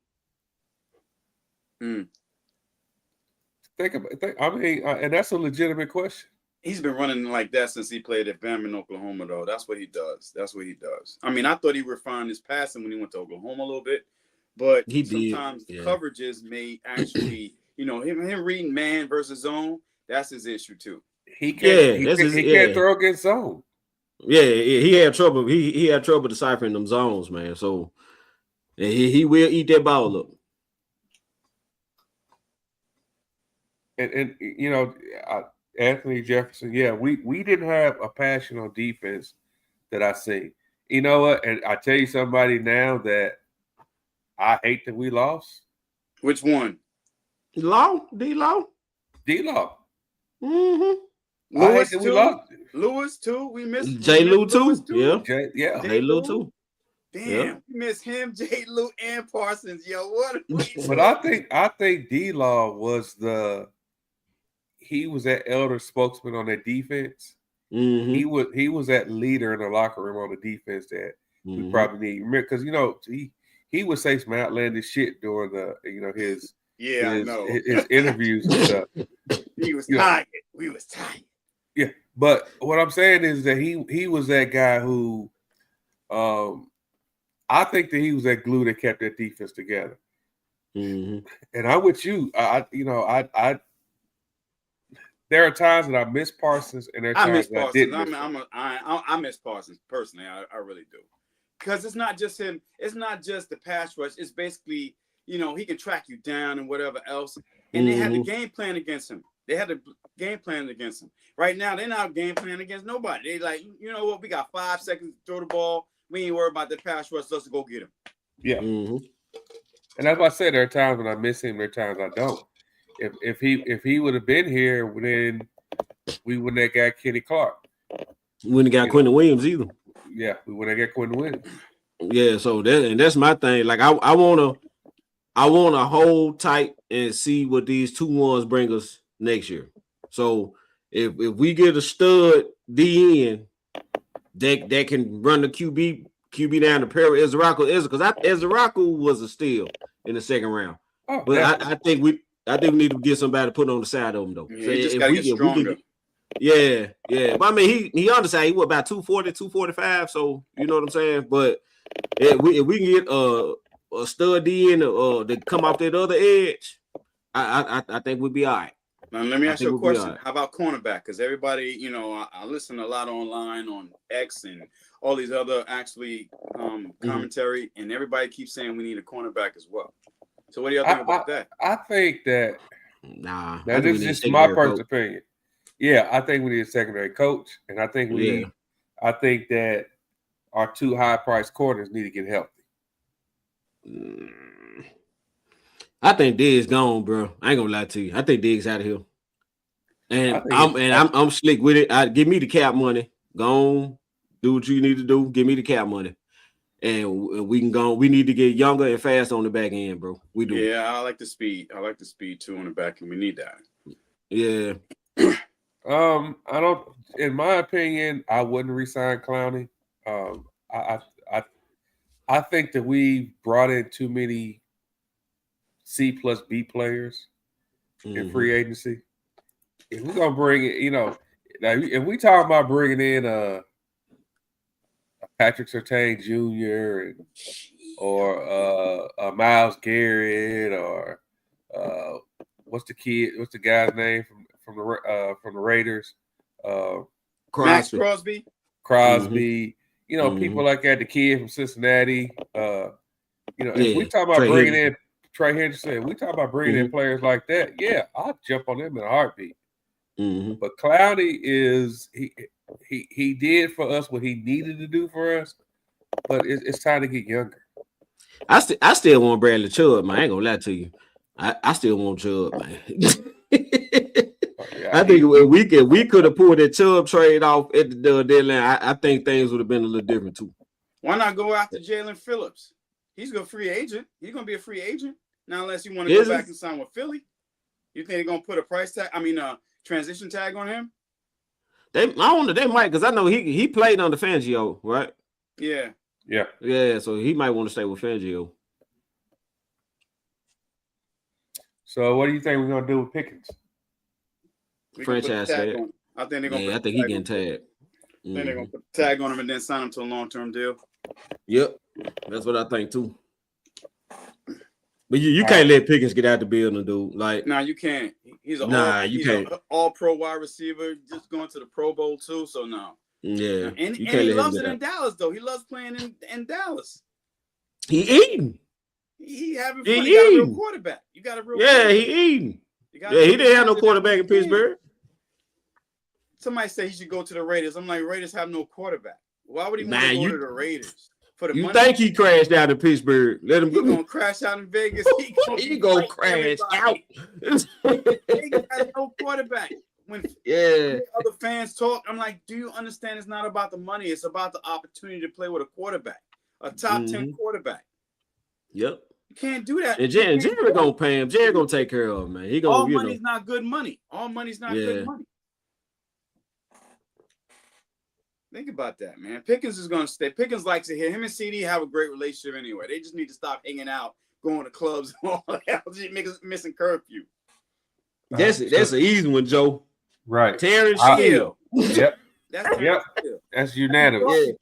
that's a legitimate question. He's been running like that since he played at Bama in Oklahoma, though. That's what he does. I mean, I thought he refined his passing when he went to Oklahoma a little bit, but sometimes the coverages may actually, you know, him reading man versus zone, that's his issue too. He can't throw against zone. Yeah, he had trouble. He had trouble deciphering them zones, man. So he will eat that ball up. And you know, Anthony Jefferson, we didn't have a passion on defense that I see. You know what? And I tell you somebody now that I hate that we lost. Which one? D-Law. D-Law. Lewis too. Lewis too. We missed J. Lou too. Yeah. J. Lou too. Damn, we miss him, J. Lou, and Parsons. Yo, what? But I think D-Law was the he was that elder spokesman on that defense. Mm-hmm. He was that leader in the locker room on the defense that we probably need. Because he would say some outlandish shit during his interviews and stuff. He was tired. We was tired. Yeah, but what I'm saying is that he was that guy who, I think that he was that glue that kept that defense together. Mm-hmm. And I'm with you. There are times that I miss Parsons, and there are times that I didn't. I miss Parsons personally. I really do, because it's not just him. It's not just the pass rush. It's basically he can track you down and whatever else. And they had the game plan against him. Right now, they're not game planning against nobody. They like, you know what? We got 5 seconds to throw the ball. We ain't worried about the pass rush. Let's go get him. Yeah. Mm-hmm. And that's why I said there are times when I miss him. There are times I don't. If he would have been here, then we wouldn't have got Kenny Clark. We wouldn't have got Quentin Williams either. Yeah, we wouldn't have got Quentin Williams. Yeah, so that's my thing. Like I wanna hold tight and see what these 2-1s bring us next year. So if we get a stud DN that can run the QB down the pair of Ezraku, because Ezraku was a steal in the second round. Oh, but I think we need to get somebody to put on the side of him though. Yeah, so just gotta get stronger. Yeah. But I mean, he underside. He was about 240, 245. So you know what I'm saying. But if we can get a stud DN to come off that other edge, I think we'd be all right. Now let me ask you a question. Right. How about cornerback? Because everybody, I listen a lot online on X and all these other commentary, and everybody keeps saying we need a cornerback as well. So what do y'all think about that? I think that that is just my personal opinion. Yeah, I think we need a secondary coach, and I think I think that our 2 high-priced corners need to get healthy. I think Diggs gone, bro. I ain't gonna lie to you. I think Diggs out of here, and I'm slick with it. Give me the cap money. Go on, do what you need to do. Give me the cap money, and we can go. We need to get younger and fast on the back end, bro. We do. Yeah, I like the speed. I like the speed too on the back end. We need that. Yeah. I don't. In my opinion, I wouldn't resign Clowney. I think that we brought in too many C plus B players in free agency. If we're gonna bring it, if we talk about bringing in a Patrick Surtain Jr. or a Myles Garrett or what's the guy's name from the Raiders? Crosby. Mm-hmm. People like that. The kid from Cincinnati. If we talk about bringing in Trey Henderson, we talk about bringing in players like that. Yeah, I'll jump on them in a heartbeat. Mm-hmm. But Clowney he did for us what he needed to do for us, but it's time to get younger. I still want Bradley Chubb, man. I ain't gonna lie to you. I still want Chubb, man. I think if we could have pulled that Chubb trade off at the deadline, I think things would have been a little different too. Why not go after Jalen Phillips? He's a free agent. He's gonna be a free agent now, unless you want to go back and sign with Philly. You think they're gonna put a price tag? I mean, transition tag on him? I don't know. They might, because I know he played under Fangio, right? Yeah. So he might want to stay with Fangio. So what do you think we're gonna do with Pickens? Franchise tag. I think they're gonna. I think he's getting tagged. Then they're gonna put a tag on him and then sign him to a long-term deal. Yep, that's what I think too. But you can't let Pickens get out the building, dude. Like, you can't. He's an all-pro wide receiver, just going to the Pro Bowl too. So no. Yeah, and he loves it in Dallas, though. He loves playing in Dallas. He eating. He having fun. He got a real quarterback. You got a real. Yeah, he eating. He didn't have no quarterback in Pittsburgh. Somebody say he should go to the Raiders. I'm like, Raiders have no quarterback. Why would he want to go to the Raiders? For the money? Think he crashed out in Pittsburgh? Let him go. He's gonna crash out in Vegas. He gonna crash out. Vegas has no quarterback. When other fans talk, I'm like, do you understand? It's not about the money. It's about the opportunity to play with a quarterback, a top 10 quarterback. Yep. You can't do that. And Jerry gonna pay him. Jerry gonna take care of him, man. He gonna. All money's not good money. All money's not good money. Think about that, man. Pickens is gonna stay. Pickens likes to hear him and CD have a great relationship anyway. They just need to stop hanging out, going to clubs, and all that. Just missing curfew. That's an easy one, Joe. Right. Terrence Steele. Yep. That's unanimous.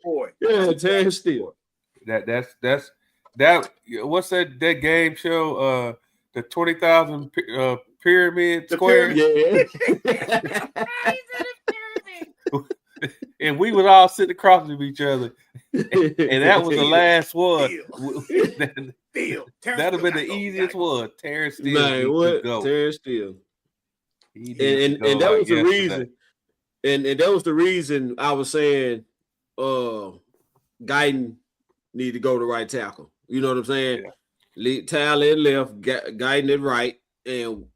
Yeah, Terrence Steele. That's what's that game show? The 20,000 pyramid square. Yeah. And we would all sit across from each other, and that was the last one. That'd have been the easiest one. Terrence Steele. Man, what? Terrence Steele. And that was the reason. And that was the reason I was saying Guyton need to go to right tackle. You know what I'm saying? Yeah. Tyler left, Guyton at right. And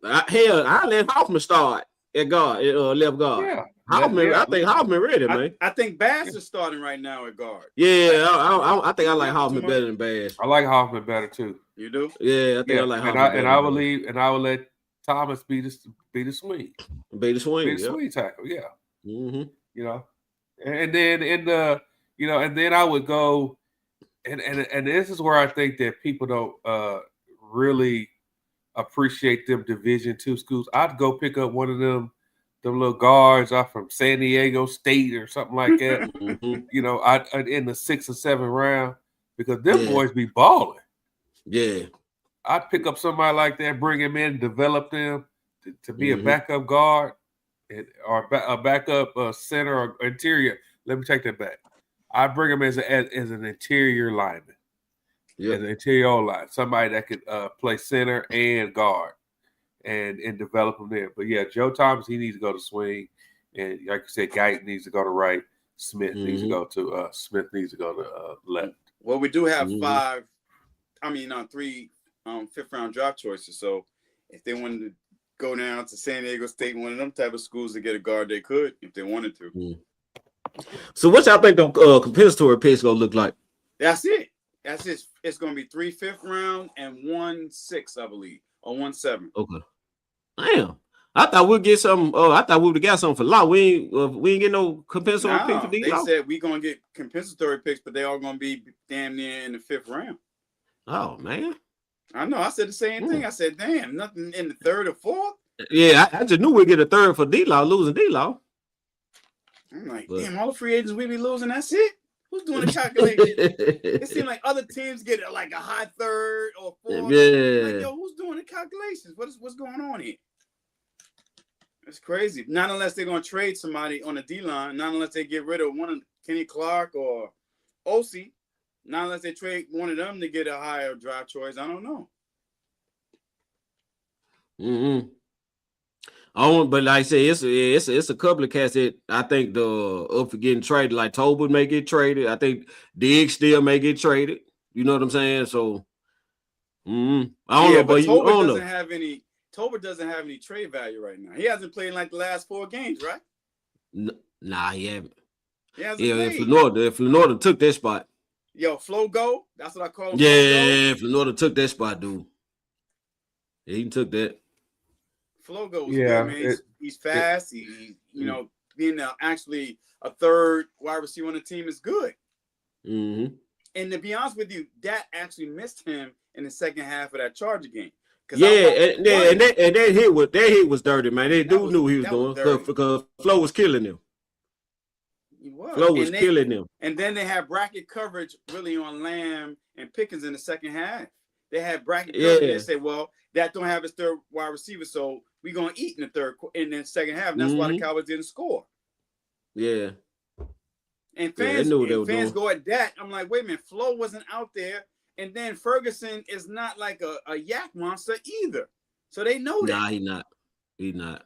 I let Hoffman start at guard, left guard. Yeah. Hoffman, I think Hoffman ready, man. I think Bass is starting right now at guard. Yeah, I think I like Hoffman better than Bass. I like Hoffman better too. You do? Yeah, I think I like Hoffman. And I will let Thomas be the swing. Be the swing tackle, yeah. Mm-hmm. You know, and then and then I would go, and this is where I think that people don't really appreciate them Division II schools. I'd go pick up one of them little guards off from San Diego State or something like that. Mm-hmm. You know, I'd in the 6th or 7th round, because them boys be balling. Yeah. I'd pick up somebody like that, bring him in, develop them to be a backup guard or a backup center or interior. Let me take that back. I'd bring him as an interior lineman, as an interior line, somebody that could play center and guard and develop them there. But yeah, Joe Thomas, he needs to go to swing, and like you said, Guyton needs to go to right. Smith needs to go to left. Well, we do have 3 fifth-round draft choices. So if they wanted to go down to San Diego State, one of them type of schools to get a guard, they could if they wanted to. Mm. So what y'all think the compensatory picks gonna look like? That's it. It's gonna be 3 5th-round and 1 6th, I believe, or 1 7th. Okay. Damn. I thought we'd get some. I thought we would have got something for Law. We ain't get no compensatory picks for these. They said we gonna get compensatory picks, but they all gonna be damn near in the 5th round. Oh man. I know. I said the same thing. I said, damn, nothing in the 3rd or 4th. Yeah, I just knew we'd get a 3rd for D-Law, losing D-Law. I'm like, damn, all the free agents we be losing, that's it? Who's doing the calculation? It seems like other teams get like a high 3rd or 4th. Yeah. Like, yo, who's doing the calculations? What's going on here? It's crazy. Not unless they're going to trade somebody on the D-line. Not unless they get rid of one of Kenny Clark or Osi. Not unless they trade one of them to get a higher draft choice. I don't know. Mm-hmm. But like I say, it's a couple of cats that I think up for getting traded. Like Tolbert may get traded. I think Diggs still may get traded. You know what I'm saying? So I don't know, but Tolbert doesn't have any trade value right now. He hasn't played in like the last 4 games, right? Nah, he haven't. He hasn't played. If Florida took that spot. Yo, Flo Go. That's what I call him. Yeah, if Florida took that spot, dude. Yeah, he took that. Flo Go was good, man. He's fast. He being actually a 3rd wide receiver on the team is good. Mm-hmm. And to be honest with you, that actually missed him in the second half of that Charger game. Yeah, and that hit was dirty, man. They knew what he was doing because Flo was killing him. Flo was killing them. And then they had bracket coverage really on Lamb and Pickens in the second half. They had bracket coverage. They said, well, that don't have his 3rd wide receiver, so we're going to eat in the second half. And that's why the Cowboys didn't score. Yeah. And fans go at that. I'm like, wait a minute, Flo wasn't out there. And then Ferguson is not like a yak monster either. So they know that. Nah, He's not.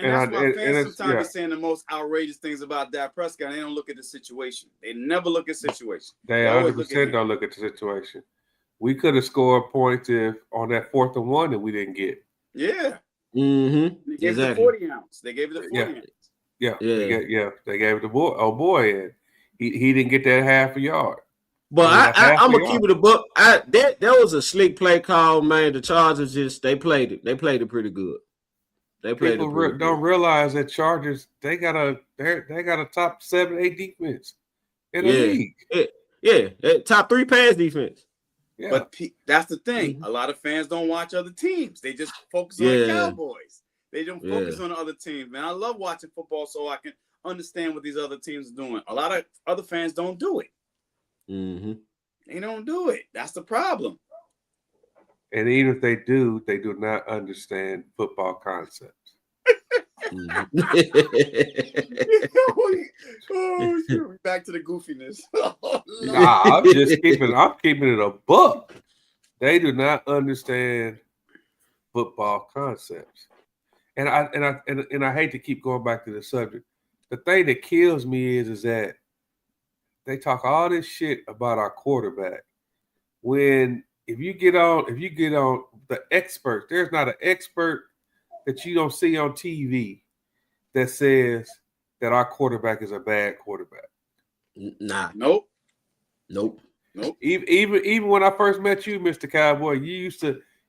And that's why fans sometimes are saying the most outrageous things about Dak Prescott. They don't look at the situation. They never look at the situation. They 100% don't look at the situation. We could have scored points on that 4th and 1 that we didn't get. Yeah. Mm-hmm. They gave it the 40 ounce. They gave it the 40 ounce. Yeah. They gave it the boy. Oh boy, and he didn't get that half a yard. But I'm gonna keep it a book. That was a slick play call, man. The Chargers they played it. They played it pretty good. People don't realize that Chargers they got a top 7-8 defense in the league. Yeah, top 3 pass defense. Yeah. But that's the thing. A lot of fans don't watch other teams. They just focus on the Cowboys. They don't focus on the other teams. Man, I love watching football so I can understand what these other teams are doing. A lot of other fans don't do it. Mm-hmm. They don't do it. That's the problem. And even if they do not understand football concepts. Oh, shoot. Back to the goofiness. Nah, I'm keeping it a buck. They do not understand football concepts. And I hate to keep going back to the subject. The thing that kills me is that they talk all this shit about our quarterback. When if you get on the experts, there's not an expert that you don't see on TV that says that our quarterback is a bad quarterback. Nah. Nope. Even when I first met you, Mr. Cowboy, you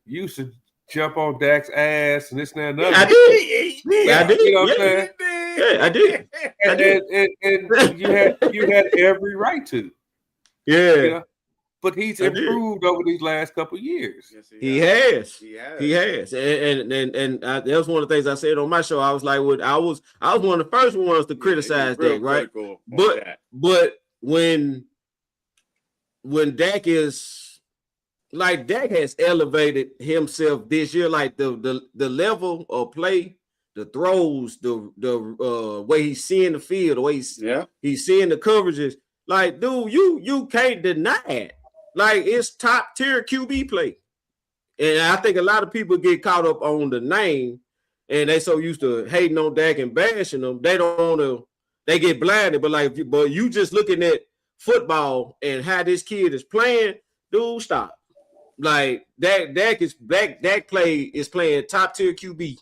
used to jump on Dak's ass and this and that and other. I did. You know what I'm saying? Yeah, I did. And you had every right to. Yeah. You know? But he's improved over these last couple of years. Yes, he has. And that was one of the things I said on my show. I was like, I was one of the first ones to criticize Dak, right? But when Dak is like Dak has elevated himself this year, like the level of play, the throws, the way he's seeing the field, the way he's seeing the coverages. Like, dude, you can't deny it. Like, it's top tier QB play. And I think a lot of people get caught up on the name and they so used to hating on Dak and bashing them. They get blinded. But you just looking at football and how this kid is playing, dude, stop. Like Dak play is playing top tier QB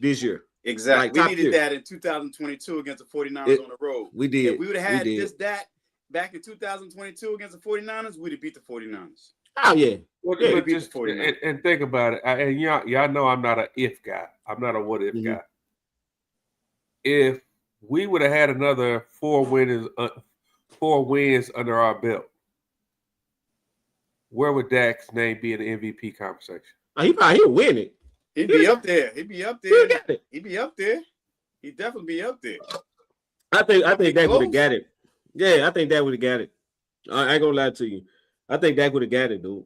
this year. Exactly. We needed that in 2022 against the 49ers on the road. We did. If we would have had Dak back in 2022 against the 49ers, we'd have beat the 49ers. Oh, yeah. Well, just, and think about it. And y'all know I'm not an if guy. I'm not a what if guy. If we would have had another 4 wins under our belt, where would Dak's name be in the MVP conversation? He'll win it. He'd be up there. He'd be up there. He'd be up there. He'd definitely be up there. I think Dak would have got it. Yeah, I think Dak would have got it. I ain't gonna lie to you. I think Dak would have got it, dude.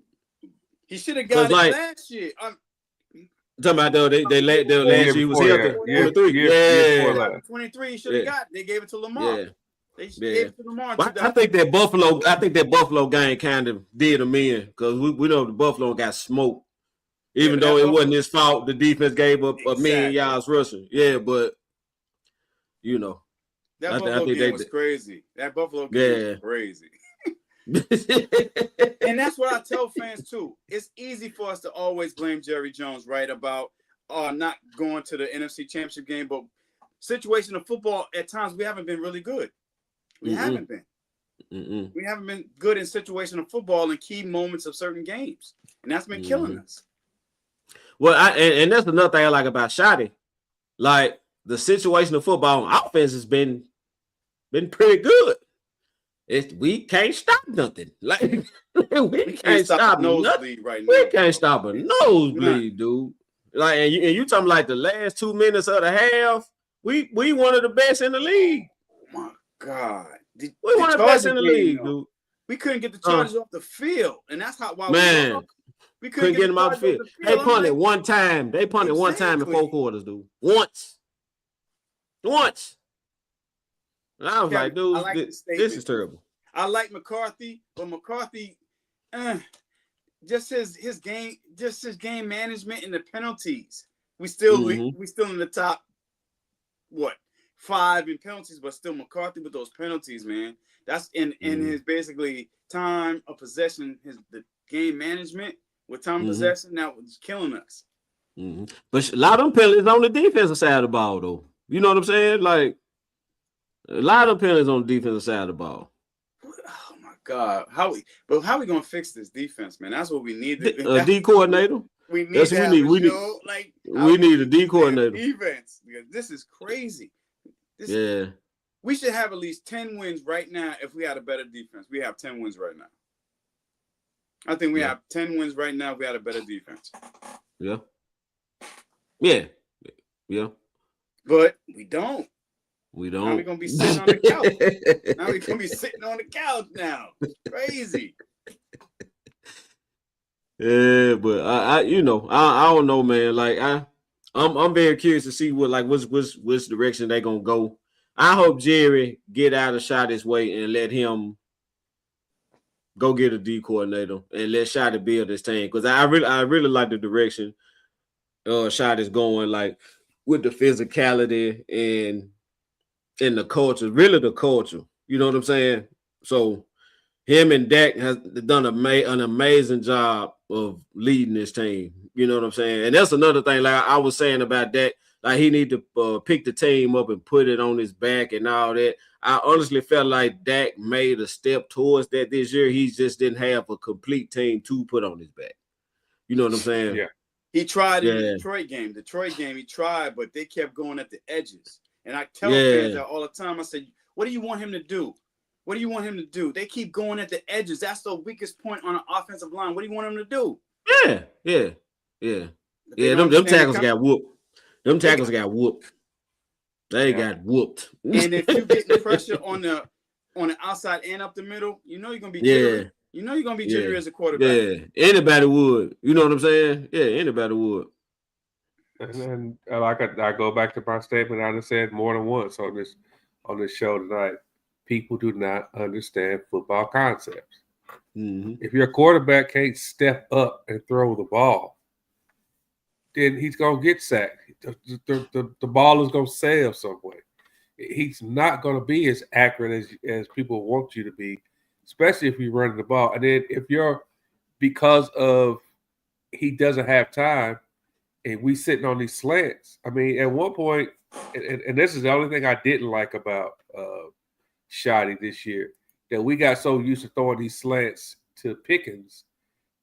He should have got it last year. Talking about though, they last year he was healthy. 23 he should have got. They gave it to Lamar. Yeah. They gave it to Lamar. I think that Buffalo game kind of did him in because we know the Buffalo got smoked. Even though it wasn't his fault, the defense gave up a million yards rushing. Yeah, but you know. That Buffalo game was crazy. That Buffalo game was crazy. And that's what I tell fans too. It's easy for us to always blame Jerry Jones, right? About not going to the NFC Championship game, but situation of football at times we haven't been really good. We haven't been. We haven't been good in situational football in key moments of certain games, and that's been killing us. Well, and that's another thing I like about Shotty. Like the situational football on offense has been pretty good. We can't stop nothing. Like we can't stop a nosebleed right now. We can't stop a nosebleed, dude. Like and you talking like the last 2 minutes of the half, we one of the best in the league. Oh my God. We one of the best in the league, dude. We couldn't get the Chargers off the field, and that's how we couldn't get them off the field. They punted one time. They punted one time in 4 quarters, dude. Once. And I was like, dude, this is terrible. I like McCarthy, but McCarthy, just his game management and the penalties. We still in the top 5 in penalties, but still McCarthy with those penalties, man. That's in his basically time of possession, the game management with time of possession that was killing us. But a lot of them penalties on the defensive side of the ball, though. You know what I'm saying? Like a lot of penalties on the defensive side of the ball. Oh my God. How we gonna fix this defense, man? That's what we need. A D coordinator. We need to have a show. Like we need a D coordinator. Defense. Because this is crazy. We should have at least 10 wins right now if we had a better defense. We have 10 wins right now. I think we have 10 wins right now if we had a better defense. Yeah. But we don't. Now we're gonna be sitting on the couch. Now we're gonna be sitting on the couch now. It's crazy. Yeah, but I don't know, man. Like I'm very curious to see which direction they gonna go. I hope Jerry get out of Shotty's way and let him go get a D coordinator and let Shotty build this team, because I really like the direction Shotty's going, like with the physicality and the culture, really the culture. You know what I'm saying? So him and Dak has done an amazing job of leading this team. You know what I'm saying? And that's another thing, like I was saying about Dak, like he need to pick the team up and put it on his back and all that. I honestly felt like Dak made a step towards that this year. He just didn't have a complete team to put on his back. You know what I'm saying? Yeah. He tried in the Detroit game. He tried, but they kept going at the edges. And I tell fans that all the time. I said, what do you want him to do? What do you want him to do? They keep going at the edges. That's the weakest point on an offensive line. What do you want him to do? Yeah. Them tackles got whooped. Got whooped. They got whooped. And if you get the pressure on the outside and up the middle, you know you're gonna be jittery. You know you're gonna be jittery as a quarterback. Yeah, anybody would. You know what I'm saying? Yeah, anybody would. And like I go back to my statement I just said more than once on this show tonight. People do not understand football concepts. Mm-hmm. If your quarterback can't step up and throw the ball, then he's gonna get sacked. The ball is gonna sail some way. He's not gonna be as accurate as people want you to be, especially if you're running the ball. And then because of he doesn't have time, and we sitting on these slants. I mean, at one point, and this is the only thing I didn't like about Shotty this year, that we got so used to throwing these slants to Pickens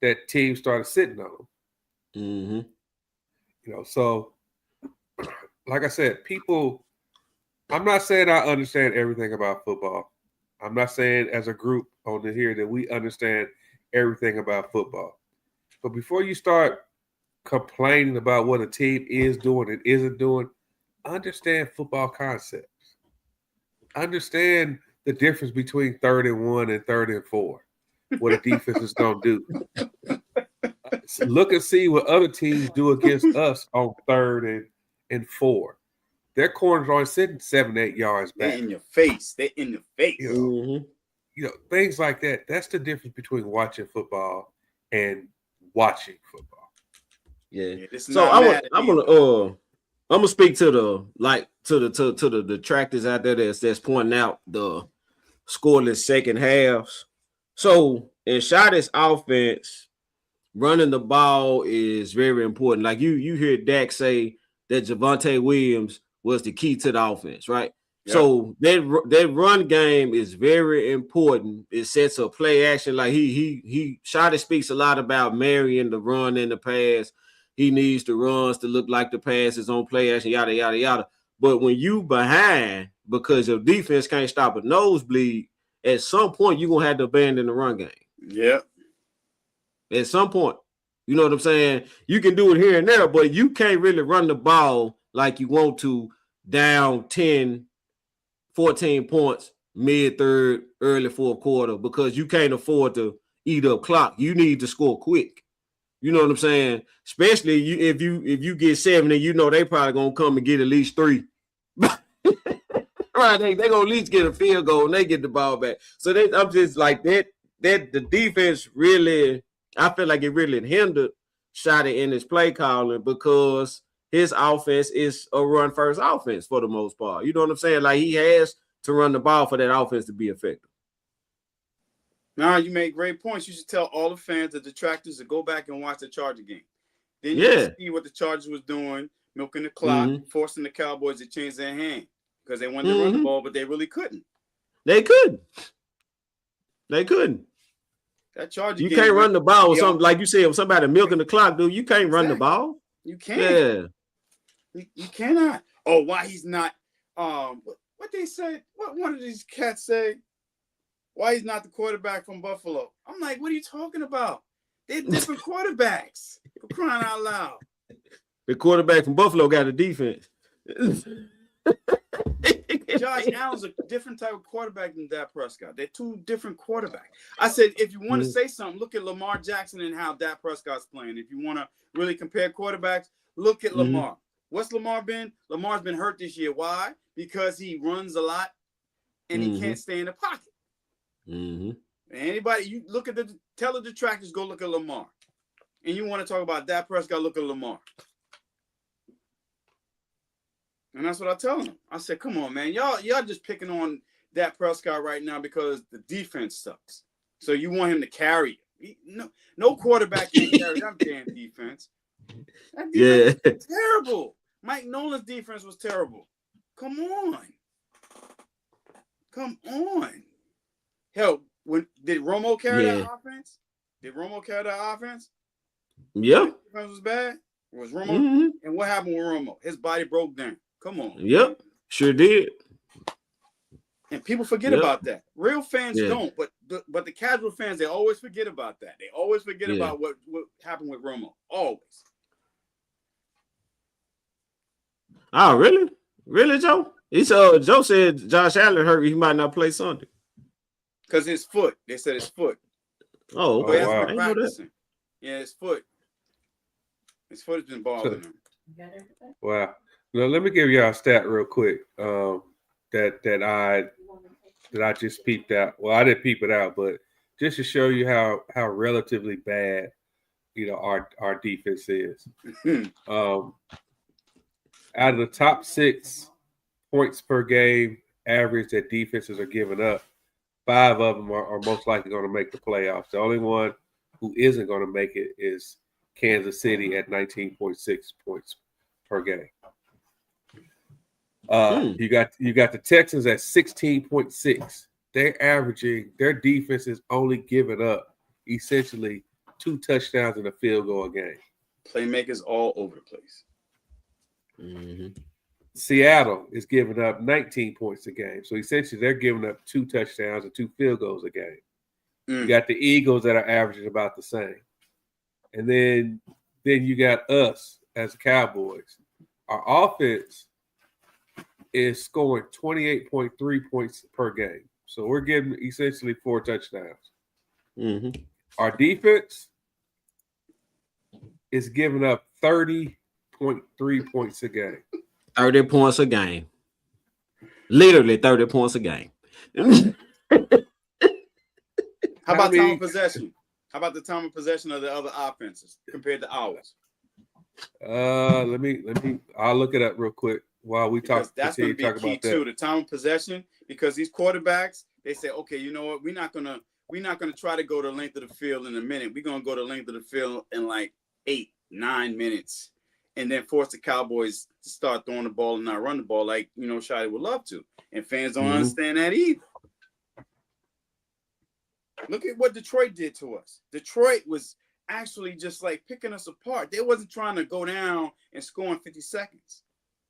that teams started sitting on them. Mm-hmm. You know, so like I said, people, I'm not saying I understand everything about football. I'm not saying as a group on here that we understand everything about football. But before you start complaining about what a team is doing and isn't doing, understand football concepts. Understand the difference between 3rd and 1 and 3rd and 4. What a defense is going to do. So look and see what other teams do against us on 3rd and 4. Their corners are sitting 7-8 yards back. They're in your face. You know, things like that. That's the difference between watching football and watching football. Yeah. So I'm gonna speak to the detractors out there that's pointing out the scoreless second halves. So in Shotty's offense, running the ball is very important. Like you hear Dak say that Javonte Williams was the key to the offense, right? Yep. So that run game is very important. It sets up play action. Like Shotty speaks a lot about marrying the run and the pass. He needs the runs to look like the passes on play action, yada, yada, yada. But when you behind because your defense can't stop a nosebleed, at some point you're going to have to abandon the run game. Yeah. At some point. You know what I'm saying? You can do it here and there, but you can't really run the ball like you want to down 10, 14 points mid-third, early fourth quarter because you can't afford to eat up clock. You need to score quick. You know what I'm saying? Especially if you get 7 and you know they probably gonna come and get at least 3. Right? They gonna at least get a field goal and they get the ball back. So I'm just like that the defense really, I feel like it really hindered Shotty in his play calling because his offense is a run first offense for the most part. You know what I'm saying? Like he has to run the ball for that offense to be effective. Now you make great points. You should tell all the fans, the detractors, to go back and watch the Charger game. Then you can see what the Chargers was doing, milking the clock, forcing the Cowboys to change their hand because they wanted to run the ball, but they really couldn't. They couldn't. They couldn't. That Charger you can't run the ball. Something like you said, if somebody milking the clock, dude, you can't run the ball. You can't. Yeah. You cannot. Oh, why he's not? What they say? What one of these cats say? Why he's not the quarterback from Buffalo? I'm like, what are you talking about? They're different quarterbacks. For crying out loud. The quarterback from Buffalo got a defense. Josh Allen's a different type of quarterback than Dak Prescott. They're two different quarterbacks. I said, if you want to say something, look at Lamar Jackson and how Dak Prescott's playing. If you want to really compare quarterbacks, look at Lamar. What's Lamar been? Lamar's been hurt this year. Why? Because he runs a lot and he can't stay in the pocket. Anybody, you look at the detractors, go look at Lamar. And you want to talk about Dak Prescott, look at Lamar. And that's what I tell him. I said, come on, man. Y'all just picking on Dak Prescott right now because the defense sucks. So you want him to carry it. No quarterback can carry that damn defense. That defense was terrible. Mike Nolan's defense was terrible. Come on. Hell, did Romo carry that offense? Did Romo carry that offense? Yeah. The defense was bad. Was Romo? And what happened with Romo? His body broke down. Come on. Yep. Sure did. And people forget about that. Real fans don't, but the casual fans, they always forget about that. They always forget about what happened with Romo. Always. Oh, really? Really, Joe? Joe said Josh Allen hurt. He might not play Sunday. Because his foot. They said his foot. Oh, he hasn't been practicing. Yeah, his foot. His foot has been bothering him. Wow. Now, let me give y'all a stat real quick that I just peeped out. Well, I didn't peep it out, but just to show you how relatively bad, our defense is. Out of the top 6 points per game average that defenses are giving up, 5 of them are most likely going to make the playoffs. The only one who isn't going to make it is Kansas City at 19.6 points per game. You got the Texans at 16.6. Their defense is only giving up essentially 2 touchdowns and a field goal a game. Playmakers all over the place. Seattle is giving up 19 points a game. So essentially they're giving up 2 touchdowns and 2 field goals a game. You got the Eagles that are averaging about the same. And then you got us as Cowboys. Our offense is scoring 28.3 points per game. So we're getting essentially 4 touchdowns. Our defense is giving up 30.3 points a game. 30 points a game. Literally 30 points a game. How about time of possession? How about the time of possession of the other offenses compared to ours? Let me. I'll look it up real quick while we talk. That's going to be key too. The time of possession, because these quarterbacks, they say, okay, you know what? We're not gonna try to go the length of the field in a minute. We're gonna go the length of the field in like 8-9 minutes, and then force the Cowboys to start throwing the ball and not run the ball like Shotty would love to. And fans don't understand that either. Look at what Detroit did to us. Detroit was actually just like picking us apart. They wasn't trying to go down and score in 50 seconds.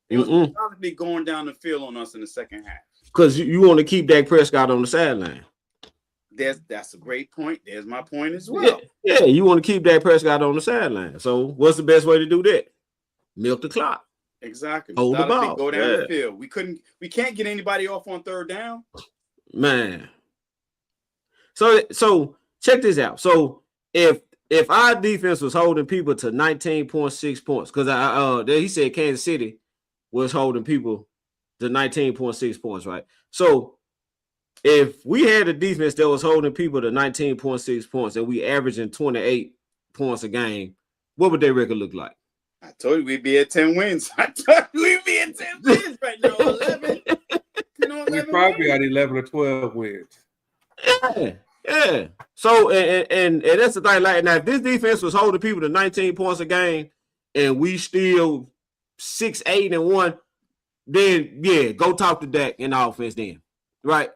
It was probably going down the field on us in the second half. Because you want to keep Dak Prescott on the sideline. That's a great point. There's my point as well. Yeah, you want to keep Dak Prescott on the sideline. So what's the best way to do that? Milk the clock. Exactly. Hold the ball. Go down the field. We can't get anybody off on third down. Man. So check this out. So if our defense was holding people to 19.6 points, because he said Kansas City was holding people to 19.6 points, right? So if we had a defense that was holding people to 19.6 points and we averaging 28 points a game, what would their record look like? I told you we'd be at 10 wins. I told you we'd be at 10 wins right now. 11. We probably at 11 or 12 wins. Yeah. So and that's the thing. Like now, if this defense was holding people to 19 points a game and we still 6-8-1, then go talk to Dak in the offense then. Right?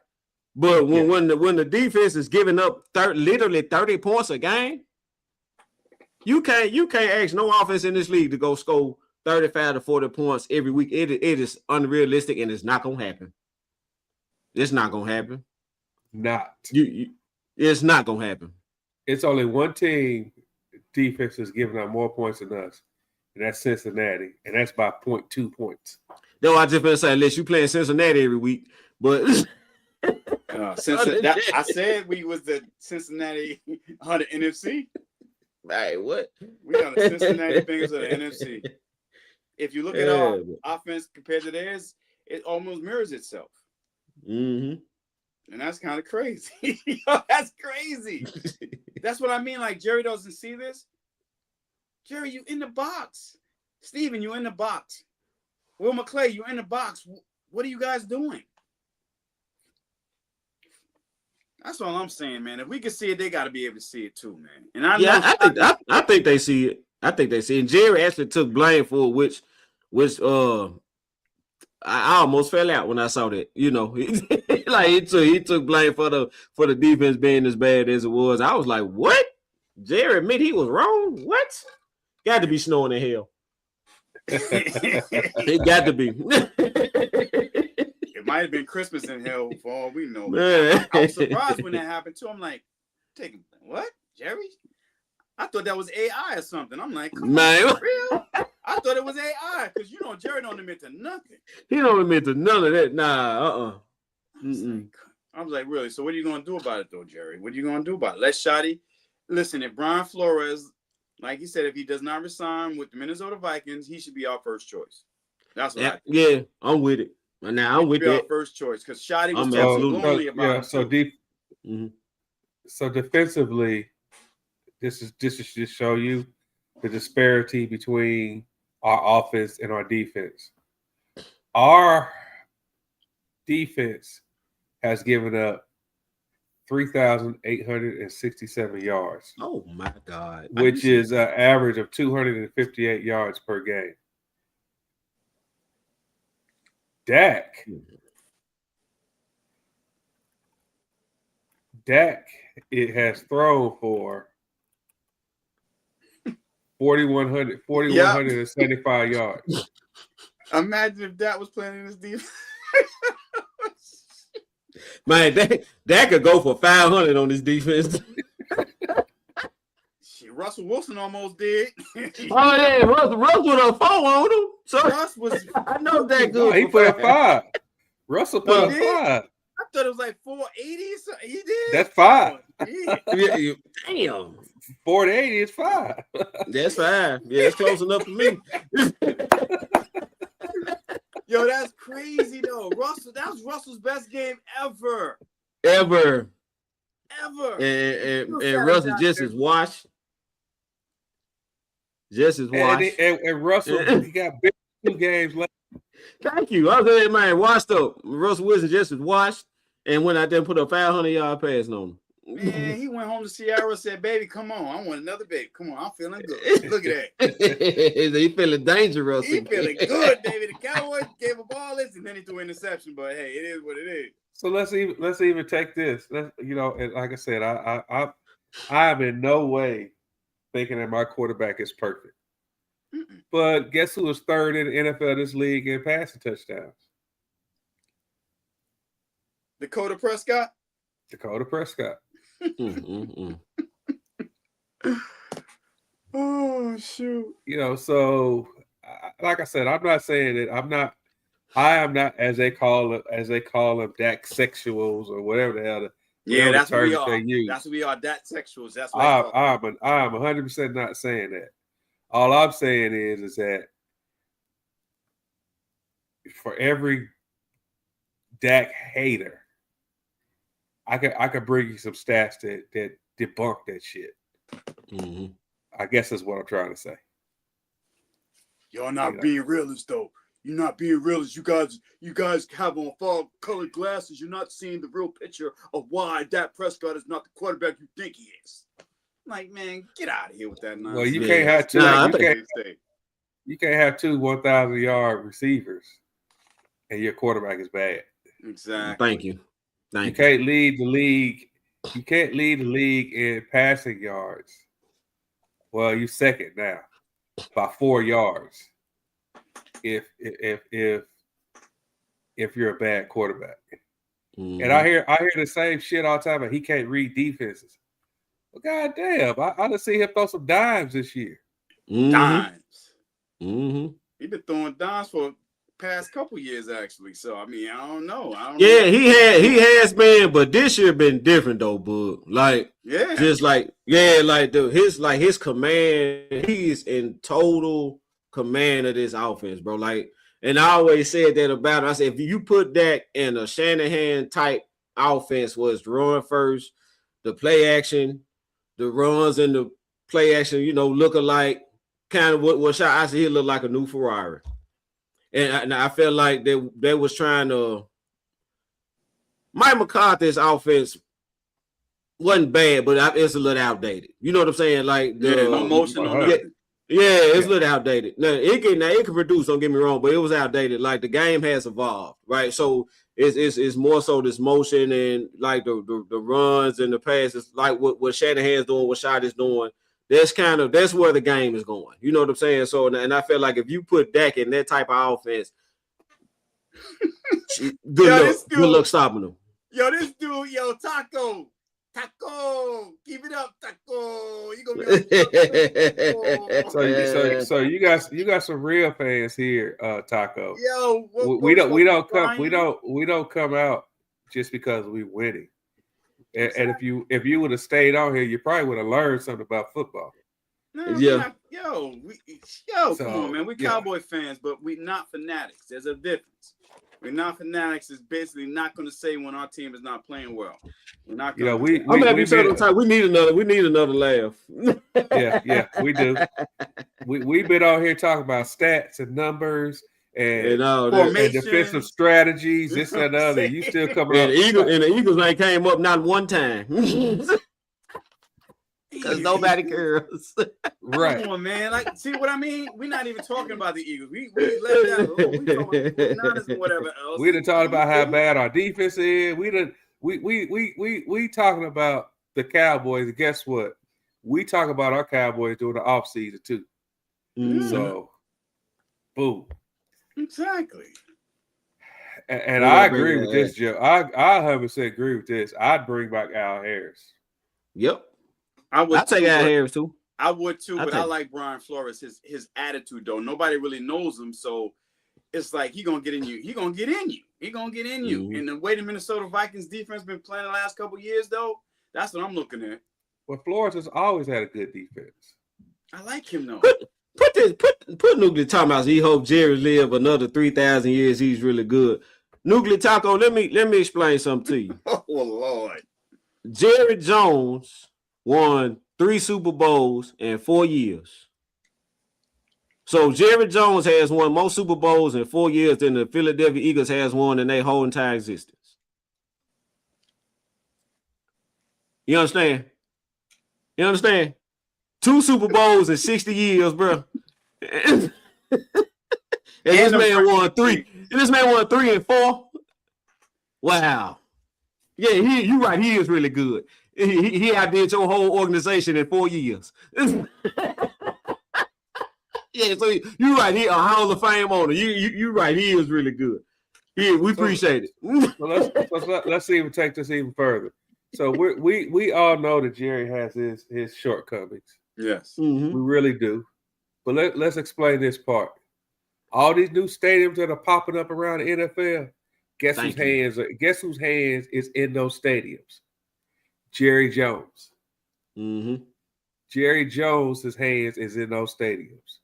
But when the defense is giving up literally 30 points a game, you can't ask no offense in this league to go score 35 to 40 points every week. It is unrealistic and it's not gonna happen. It's not gonna happen. It's not gonna happen. It's only one team defense is giving up more points than us, and that's Cincinnati, and that's by 0.2 points. No, I just been saying unless you playing Cincinnati every week, but I said we was the Cincinnati on the NFC. Right, what? We are the Cincinnati Bengals of the NFC. If you look at our offense compared to theirs, it almost mirrors itself. Mm-hmm. And that's kind of crazy. That's crazy. That's what I mean. Like, Jerry doesn't see this. Jerry, you in the box. Steven, you in the box. Will McClay, you in the box. What are you guys doing? That's all I'm saying, man. If we can see it, they got to be able to see it too, man. And I think they see it. I think they see it. And Jerry actually took blame for it, which I almost fell out when I saw that. You know, like he took blame for the defense being as bad as it was. I was like, what? Jerry admit he was wrong? What? Got to be snowing in hell. It got to be. It might have been Christmas in hell for all we know. I was surprised when that happened too. I'm like, what? Jerry? I thought that was AI or something. I'm like, come on, real? I thought it was AI because Jerry don't admit to nothing. He don't admit to none of that. Nah, I was like, really? So what are you gonna do about it though, Jerry? What are you gonna do about it? Let Shotty listen. If Brian Flores, like he said, if he does not resign with the Minnesota Vikings, he should be our first choice. That's what I think. Yeah, I'm with it. Now I'm with that. Our first choice because Shotty was talking glowingly about it. So defensively, this is just to show you the disparity between our offense and our defense. Our defense has given up 3,867 yards. Oh my God! Which is an average of 258 yards per game. Dak, it has thrown for 4,175 yards. Imagine if Dak was playing in this defense. Man, that could go for 500 on this defense. Shit, Russell Wilson almost did. Oh yeah, Russ with a 4 on him. So Russ was. I know that good. No, he put a 5. Russell put a 5. I thought it was like 480. So he did. That's 5. Damn. 480 is 5. That's 5. Yeah, it's close enough for me. Yo, that's crazy though. That was Russell's best game ever. And Russell just as washed. And Russell, he got big 2 games left. Thank you. I was saying, man, washed up. Russell Wilson just as washed and went out there and put a 500-yard pass on him. Man, he went home to Sierra and said, baby, come on. I want another baby. Come on, I'm feeling good. Look at that. He feeling dangerous. He feeling good, baby. The Cowboys gave up all this, and then he threw an interception. But hey, it is what it is. So let's even take this. And like I said, I'm in no way thinking that my quarterback is perfect. Mm-mm. But guess who is third in the NFL this league in passing touchdowns? Dakota Prescott. Oh shoot! So like I said, I'm not saying that I am not as they call them Dak sexuals or whatever the hell. That's what we are. That's what we are. Dak sexuals. That's what I'm 100% not saying that. All I'm saying is that for every Dak hater, I could bring you some stats that debunk that shit. Mm-hmm. I guess that's what I'm trying to say. Y'all not being realists though. You're not being realists. You guys have on fall-colored glasses. You're not seeing the real picture of why Dak Prescott is not the quarterback you think he is. Like, man, get out of here with that nonsense. Well, you can't have two. You can't have 2 1,000-yard receivers, and your quarterback is bad. Exactly. Thank you. You can't lead the league. You can't lead the league in passing yards. Well, you're second now by 4 yards. If you're a bad quarterback, and I hear the same shit all the time. But he can't read defenses. Well, goddamn, I done see him throw some dimes this year. Dimes. He been throwing dimes for past couple years actually. So I mean, I don't know. He has been, but this year been different though, bud. Like his command, he's in total command of this offense, bro. Like, and I always said that about him. I said if you put Dak in a Shanahan type offense, was run first, the play action, the runs and the play action, look alike, kind of what shot I said he looked like a new Ferrari. And I felt like they was trying to. Mike McCarthy's offense wasn't bad, but it's a little outdated. You know what I'm saying? Like no motion on nothing. It's a little outdated. Now it can produce. Don't get me wrong, but it was outdated. Like the game has evolved, right? So it's more so this motion and like the runs and the passes, like what Shanahan's doing, what Shot is doing. That's where the game is going. You know what I'm saying? So, and I feel like if you put Dak in that type of offense, good luck stopping him. This dude, Taco, keep it up, Taco. You gonna be so you got some real fans here, Taco. Yo, we don't come out just because we winning. And if you would have stayed on here, you probably would have learned something about football. No, come on, man. We Cowboy fans, but we not fanatics. There's a difference. We're not fanatics. Is basically not going to say when our team is not playing well. We're not. We need another laugh. yeah, we do. We've been out here talking about stats and numbers. And defensive strategies, this and the other. You still coming up. The Eagles ain't came up not one time. Because nobody cares. Right. Come on, man. Like, see what I mean? We're not even talking about the Eagles. We left that alone. We talking about the and whatever else. We done talked about how bad our defense is. We talking about the Cowboys. And guess what? We talk about our Cowboys during the offseason too. So, boom. Exactly. And I agree with this, Joe. I 100% agree with this. I'd bring back Al Harris. Yep. I'd take Al Harris too. I would too, but I like Brian Flores. His attitude though. Nobody really knows him, so it's like he gonna get in you. And the way the Minnesota Vikings defense been playing the last couple years though, that's what I'm looking at. Well, Flores has always had a good defense. I like him though. Put Nuclear Thomas. He hopes Jerry live another 3,000 years. He's really good. Nuclear Taco. Let me explain something to you. Oh Lord. Jerry Jones won 3 Super Bowls in 4 years. So Jerry Jones has won more Super Bowls in 4 years than the Philadelphia Eagles has won in their whole entire existence. You understand? 2 Super Bowls in 60 years, bro. And this man won 3. And this man won 3 and 4. Wow. Yeah, you're right. He is really good. He outdid your whole organization in 4 years. Yeah, so you're right. He a Hall of Fame owner. You're right. He is really good. We appreciate it. So let's see if we take this even further. So we all know that Jerry has his shortcomings. Yes, we really do. But let's explain this part. All these new stadiums that are popping up around the NFL. Guess whose hands is in those stadiums? Jerry Jones. Jerry Jones' hands is in those stadiums.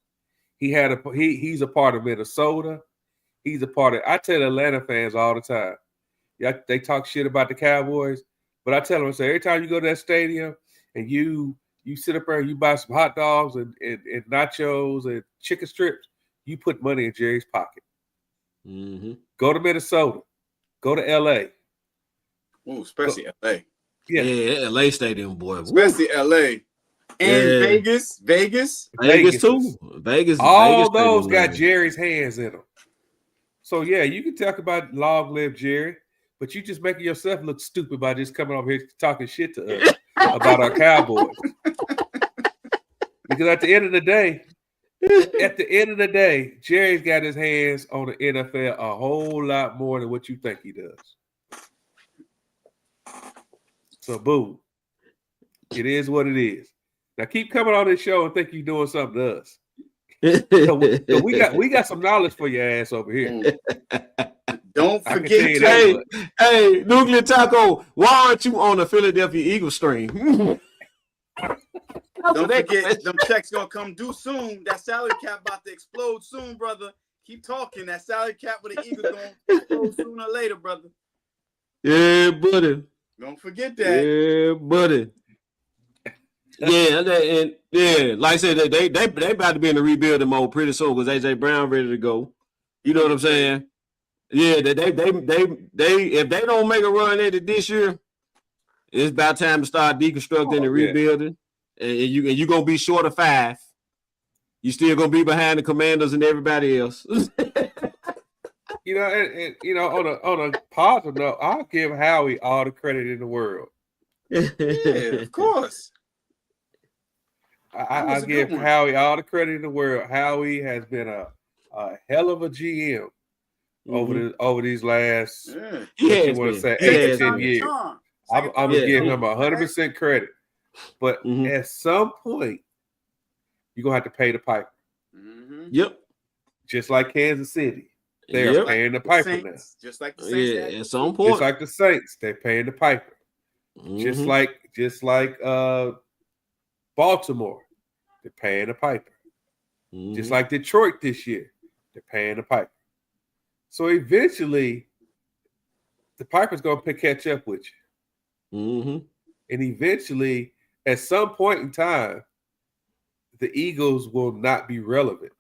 He's a part of Minnesota. He's a part of. I tell Atlanta fans all the time. Yeah, they talk shit about the Cowboys, but I tell them, say every time you go to that stadium and you sit up there and you buy some hot dogs and nachos and chicken strips, you put money in Jerry's pocket. Go to Minnesota. Go to LA. Oh, especially LA. Yeah, LA stadium, boy. Especially LA. And Vegas too. Vegas. All those got Jerry's hands in them. So yeah, you can talk about long live Jerry, but you just making yourself look stupid by just coming over here talking shit to us about our Cowboys. Because at the end of the day, Jerry's got his hands on the NFL a whole lot more than what you think he does. So, boom. It is what it is. Now, keep coming on this show and think you're doing something to us. So we got some knowledge for your ass over here. Don't forget. Hey, Nuclear Taco, why aren't you on the Philadelphia Eagles stream? Don't forget, them checks gonna come due soon. That salary cap about to explode soon, brother. Keep talking. That salary cap with the Eagles gonna explode sooner or later, brother. Yeah, buddy. Don't forget that. Yeah, buddy. Yeah, like I said, they about to be in the rebuilding mode pretty soon because AJ Brown ready to go. You know what I'm saying? Yeah, they if they don't make a run at it this year, it's about time to start deconstructing and rebuilding. And you're gonna be short of 5. You still gonna be behind the Commanders and everybody else. You know, and you know, on a positive note, I'll give Howie all the credit in the world. Yeah, of course. I give Howie all the credit in the world. Howie has been a hell of a GM over these last 10 years. I'm gonna give him 100% credit, but at some point you're gonna have to pay the piper. Yep. Just like Kansas City, they're paying the piper now. Just like the Saints. At some point. Just like the Saints, they're paying the piper. Just like Baltimore, they're paying the piper. Just like Detroit this year, they're paying the piper. So eventually, the piper's going to catch up with you. And eventually, at some point in time, the Eagles will not be relevant.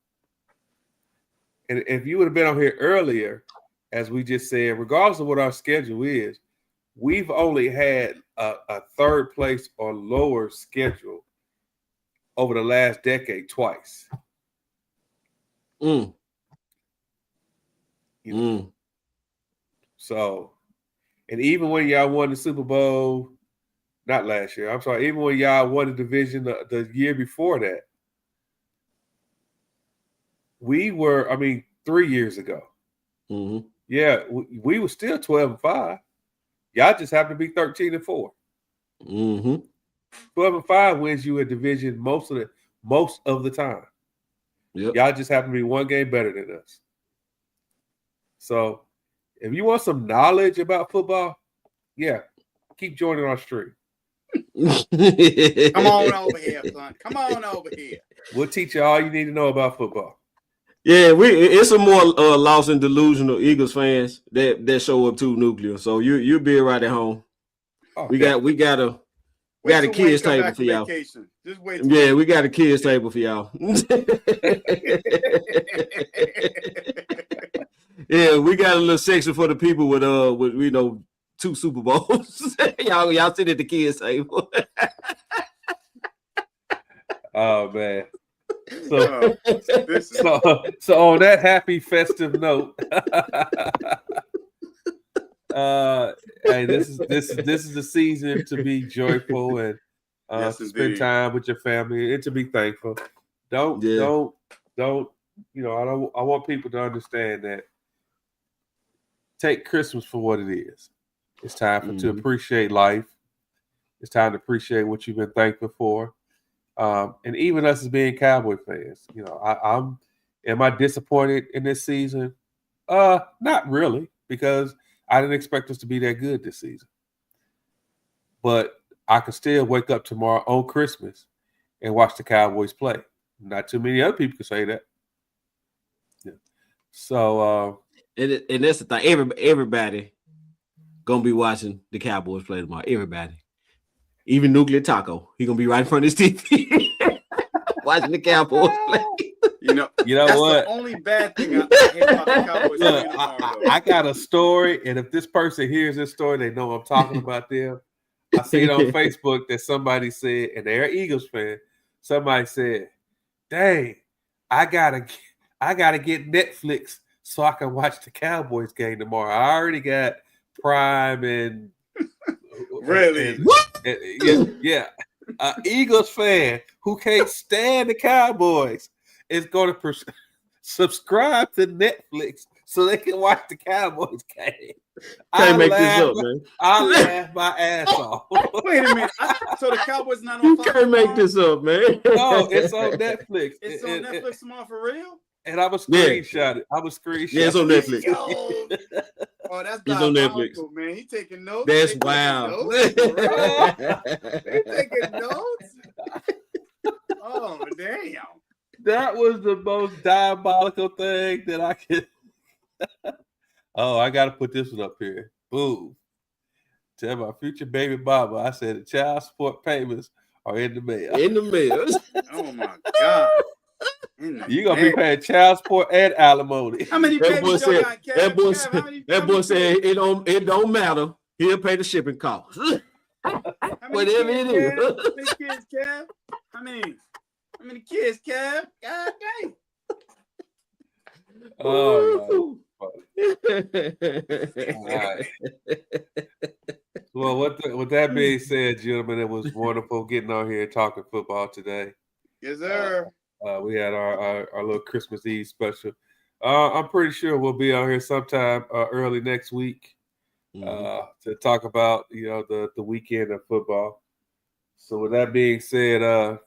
And if you would have been on here earlier, as we just said, regardless of what our schedule is, we've only had a third place or lower schedule over the last decade twice. So, and even when y'all won the Super Bowl, not last year, I'm sorry, even when y'all won the division the year before that, we were, 3 years ago. Yeah, we were still 12-5. Y'all just happen to be 13-4. 12-5 wins you a division most of the time. Yep. Y'all just happen to be one game better than us. So, if you want some knowledge about football, keep joining our stream. Come on over here, son. Come on over here. We'll teach you all you need to know about football. Yeah, it's some more lost and delusional Eagles fans that show up too, Nuclear. So you'll be right at home. We got a kids table for y'all. Just wait. We got a kids table for y'all. Yeah, we got a little section for the people with 2 Super Bowls. y'all sit at the kids table. Oh man. So on that happy festive note, hey, this is the season to be joyful and to spend time with your family and to be thankful. Don't I want people to understand that. Take Christmas for what it is. It's time to appreciate life. It's time to appreciate what you've been thankful for. And even us as being Cowboy fans, am I disappointed in this season? Not really, because I didn't expect us to be that good this season. But I can still wake up tomorrow on Christmas and watch the Cowboys play. Not too many other people can say that. Yeah. So and that's the thing. Everybody gonna be watching the Cowboys play tomorrow. Everybody. Even Nuclear Taco, he gonna be right in front of his TV watching the Cowboys play. You know that's what? The only bad thing I hear about the Cowboys. Look, I got a story, and if this person hears this story, they know I'm talking about them. I see it on Facebook that somebody said, and they're an Eagles fan. Somebody said, "Dang, I gotta get Netflix so I can watch the Cowboys game tomorrow. I already got Prime and really, yeah. Eagles fan who can't stand the Cowboys is going to subscribe to Netflix so they can watch the Cowboys game. Can't make this up, man. I laugh my ass off. Wait a minute. So the Cowboys not on Fox? You can't make this up, man. No, it's on Netflix. It's on Netflix tomorrow for real? And I'm a screenshot it. Yeah, it's on Netflix. Oh, that's it's on Netflix, man. He taking notes. That's wild. They taking notes. Oh damn! That was the most diabolical thing that I could. Oh, I got to put this one up here. Boom. Tell my future baby mama, I said the child support payments are in the mail. In the mail. Oh my God. You're gonna be paying child support and alimony. How many babies you got, Kev? That boy said it don't matter. He'll pay the shipping costs. Whatever it is. How many kids, Kev? How many kids, Kev? God dang. Oh, all right. Well, with that being said, gentlemen, it was wonderful getting on here and talking football today. Yes, sir. We had our little Christmas Eve special. I'm pretty sure we'll be on here sometime early next week to talk about the weekend of football. So with that being said,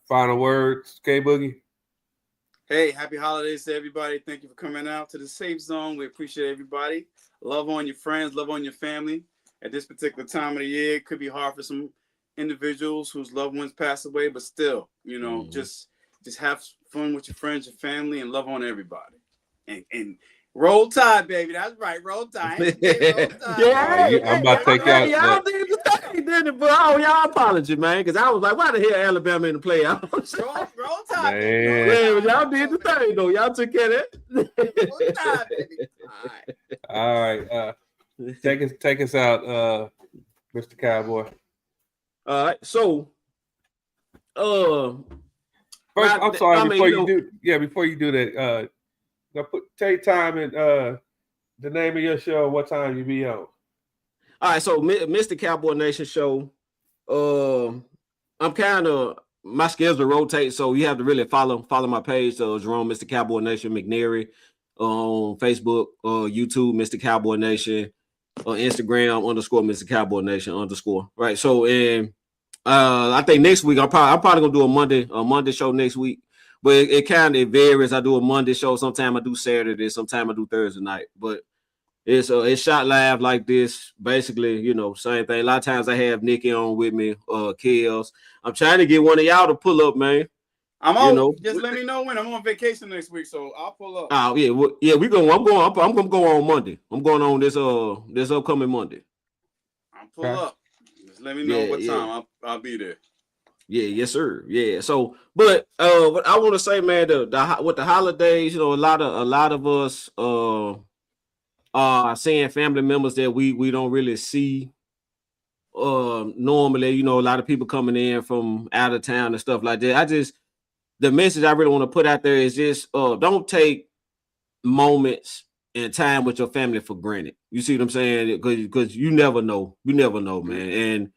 final words, K Boogie. Hey, happy holidays to everybody. Thank you for coming out to the Safe Zone. We appreciate everybody. Love on your friends, love on your family. At this particular time of the year, it could be hard for some individuals whose loved ones pass away, but still, just have fun with your friends, your family, and love on everybody. And roll Tide, baby. That's right, roll Tide. Roll Tide. I'm about to take out. Y'all did the thing, didn't it? But y'all apology, man, because I was like, why the hell Alabama in the playoffs? roll Tide. Man, y'all did the thing, though. Y'all took care of that. Roll Tide, baby. All right. Take us out, Mr. Cowboy. All right. So, first, I'm sorry. Before you do that, take time and the name of your show. What time you be on? All right. So, Mr. Cowboy Nation show. I'm kind of my schedule rotates, so you have to really follow my page. So, Jerome, Mr. Cowboy Nation McNary on Facebook, YouTube, Mr. Cowboy Nation. On Instagram _ Mr. Cowboy Nation _ right. So I think next week I'm probably gonna do a Monday show next week, but it kind of varies. I do a Monday show, sometimes I do Saturday, sometimes I do Thursday night, but it's shot live like this, basically, same thing. A lot of times I have Nikki on with me, Kels. I'm trying to get one of y'all to pull up, man. I'm on. Just let me know when. I'm on vacation next week, so I'll pull up. Oh yeah, we going. I'm gonna go on Monday. I'm going on this upcoming Monday. I'll pull up. Just let me know what time. I'll be there. Yeah, yes, sir. Yeah. So, but what I want to say, man, with the holidays, a lot of us are seeing family members that we don't really see. Normally, a lot of people coming in from out of town and stuff like that. The message I really want to put out there is just don't take moments and time with your family for granted. You see what I'm saying? Because you never know. You never know, man.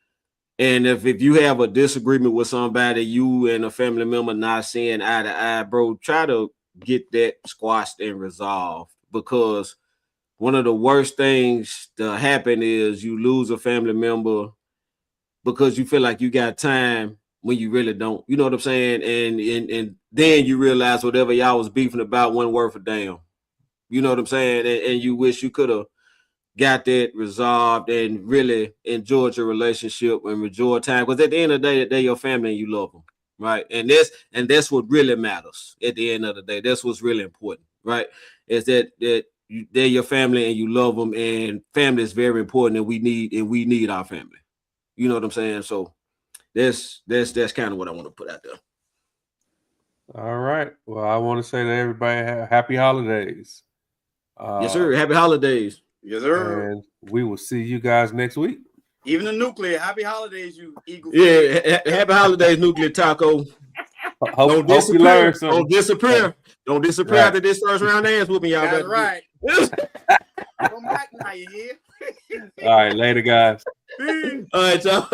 And if you have a disagreement with somebody, you and a family member not seeing eye to eye, bro, try to get that squashed and resolved, because one of the worst things to happen is you lose a family member because you feel like you got time when you really don't. You know what I'm saying? And then you realize whatever y'all was beefing about wasn't worth a damn. You know what I'm saying? And you wish you could have got that resolved and really enjoyed your relationship and enjoyed time. Because at the end of the day, they're your family and you love them, right? And that's what really matters at the end of the day. That's what's really important, right? Is that they're your family and you love them, and family is very important, and we need our family. You know what I'm saying? So that's kind of what I want to put out there. All right. Well, I want to say to everybody, happy holidays. Yes, sir. Happy holidays. Yes, sir. And we will see you guys next week. Even the nuclear. Happy holidays, you eagle. Yeah, happy holidays, Nuclear Taco. Don't disappear. Don't disappear. Don't disappear after this first round ass whooping, y'all. That's right. Come back now, you hear? All right, later, guys. All right, y'all.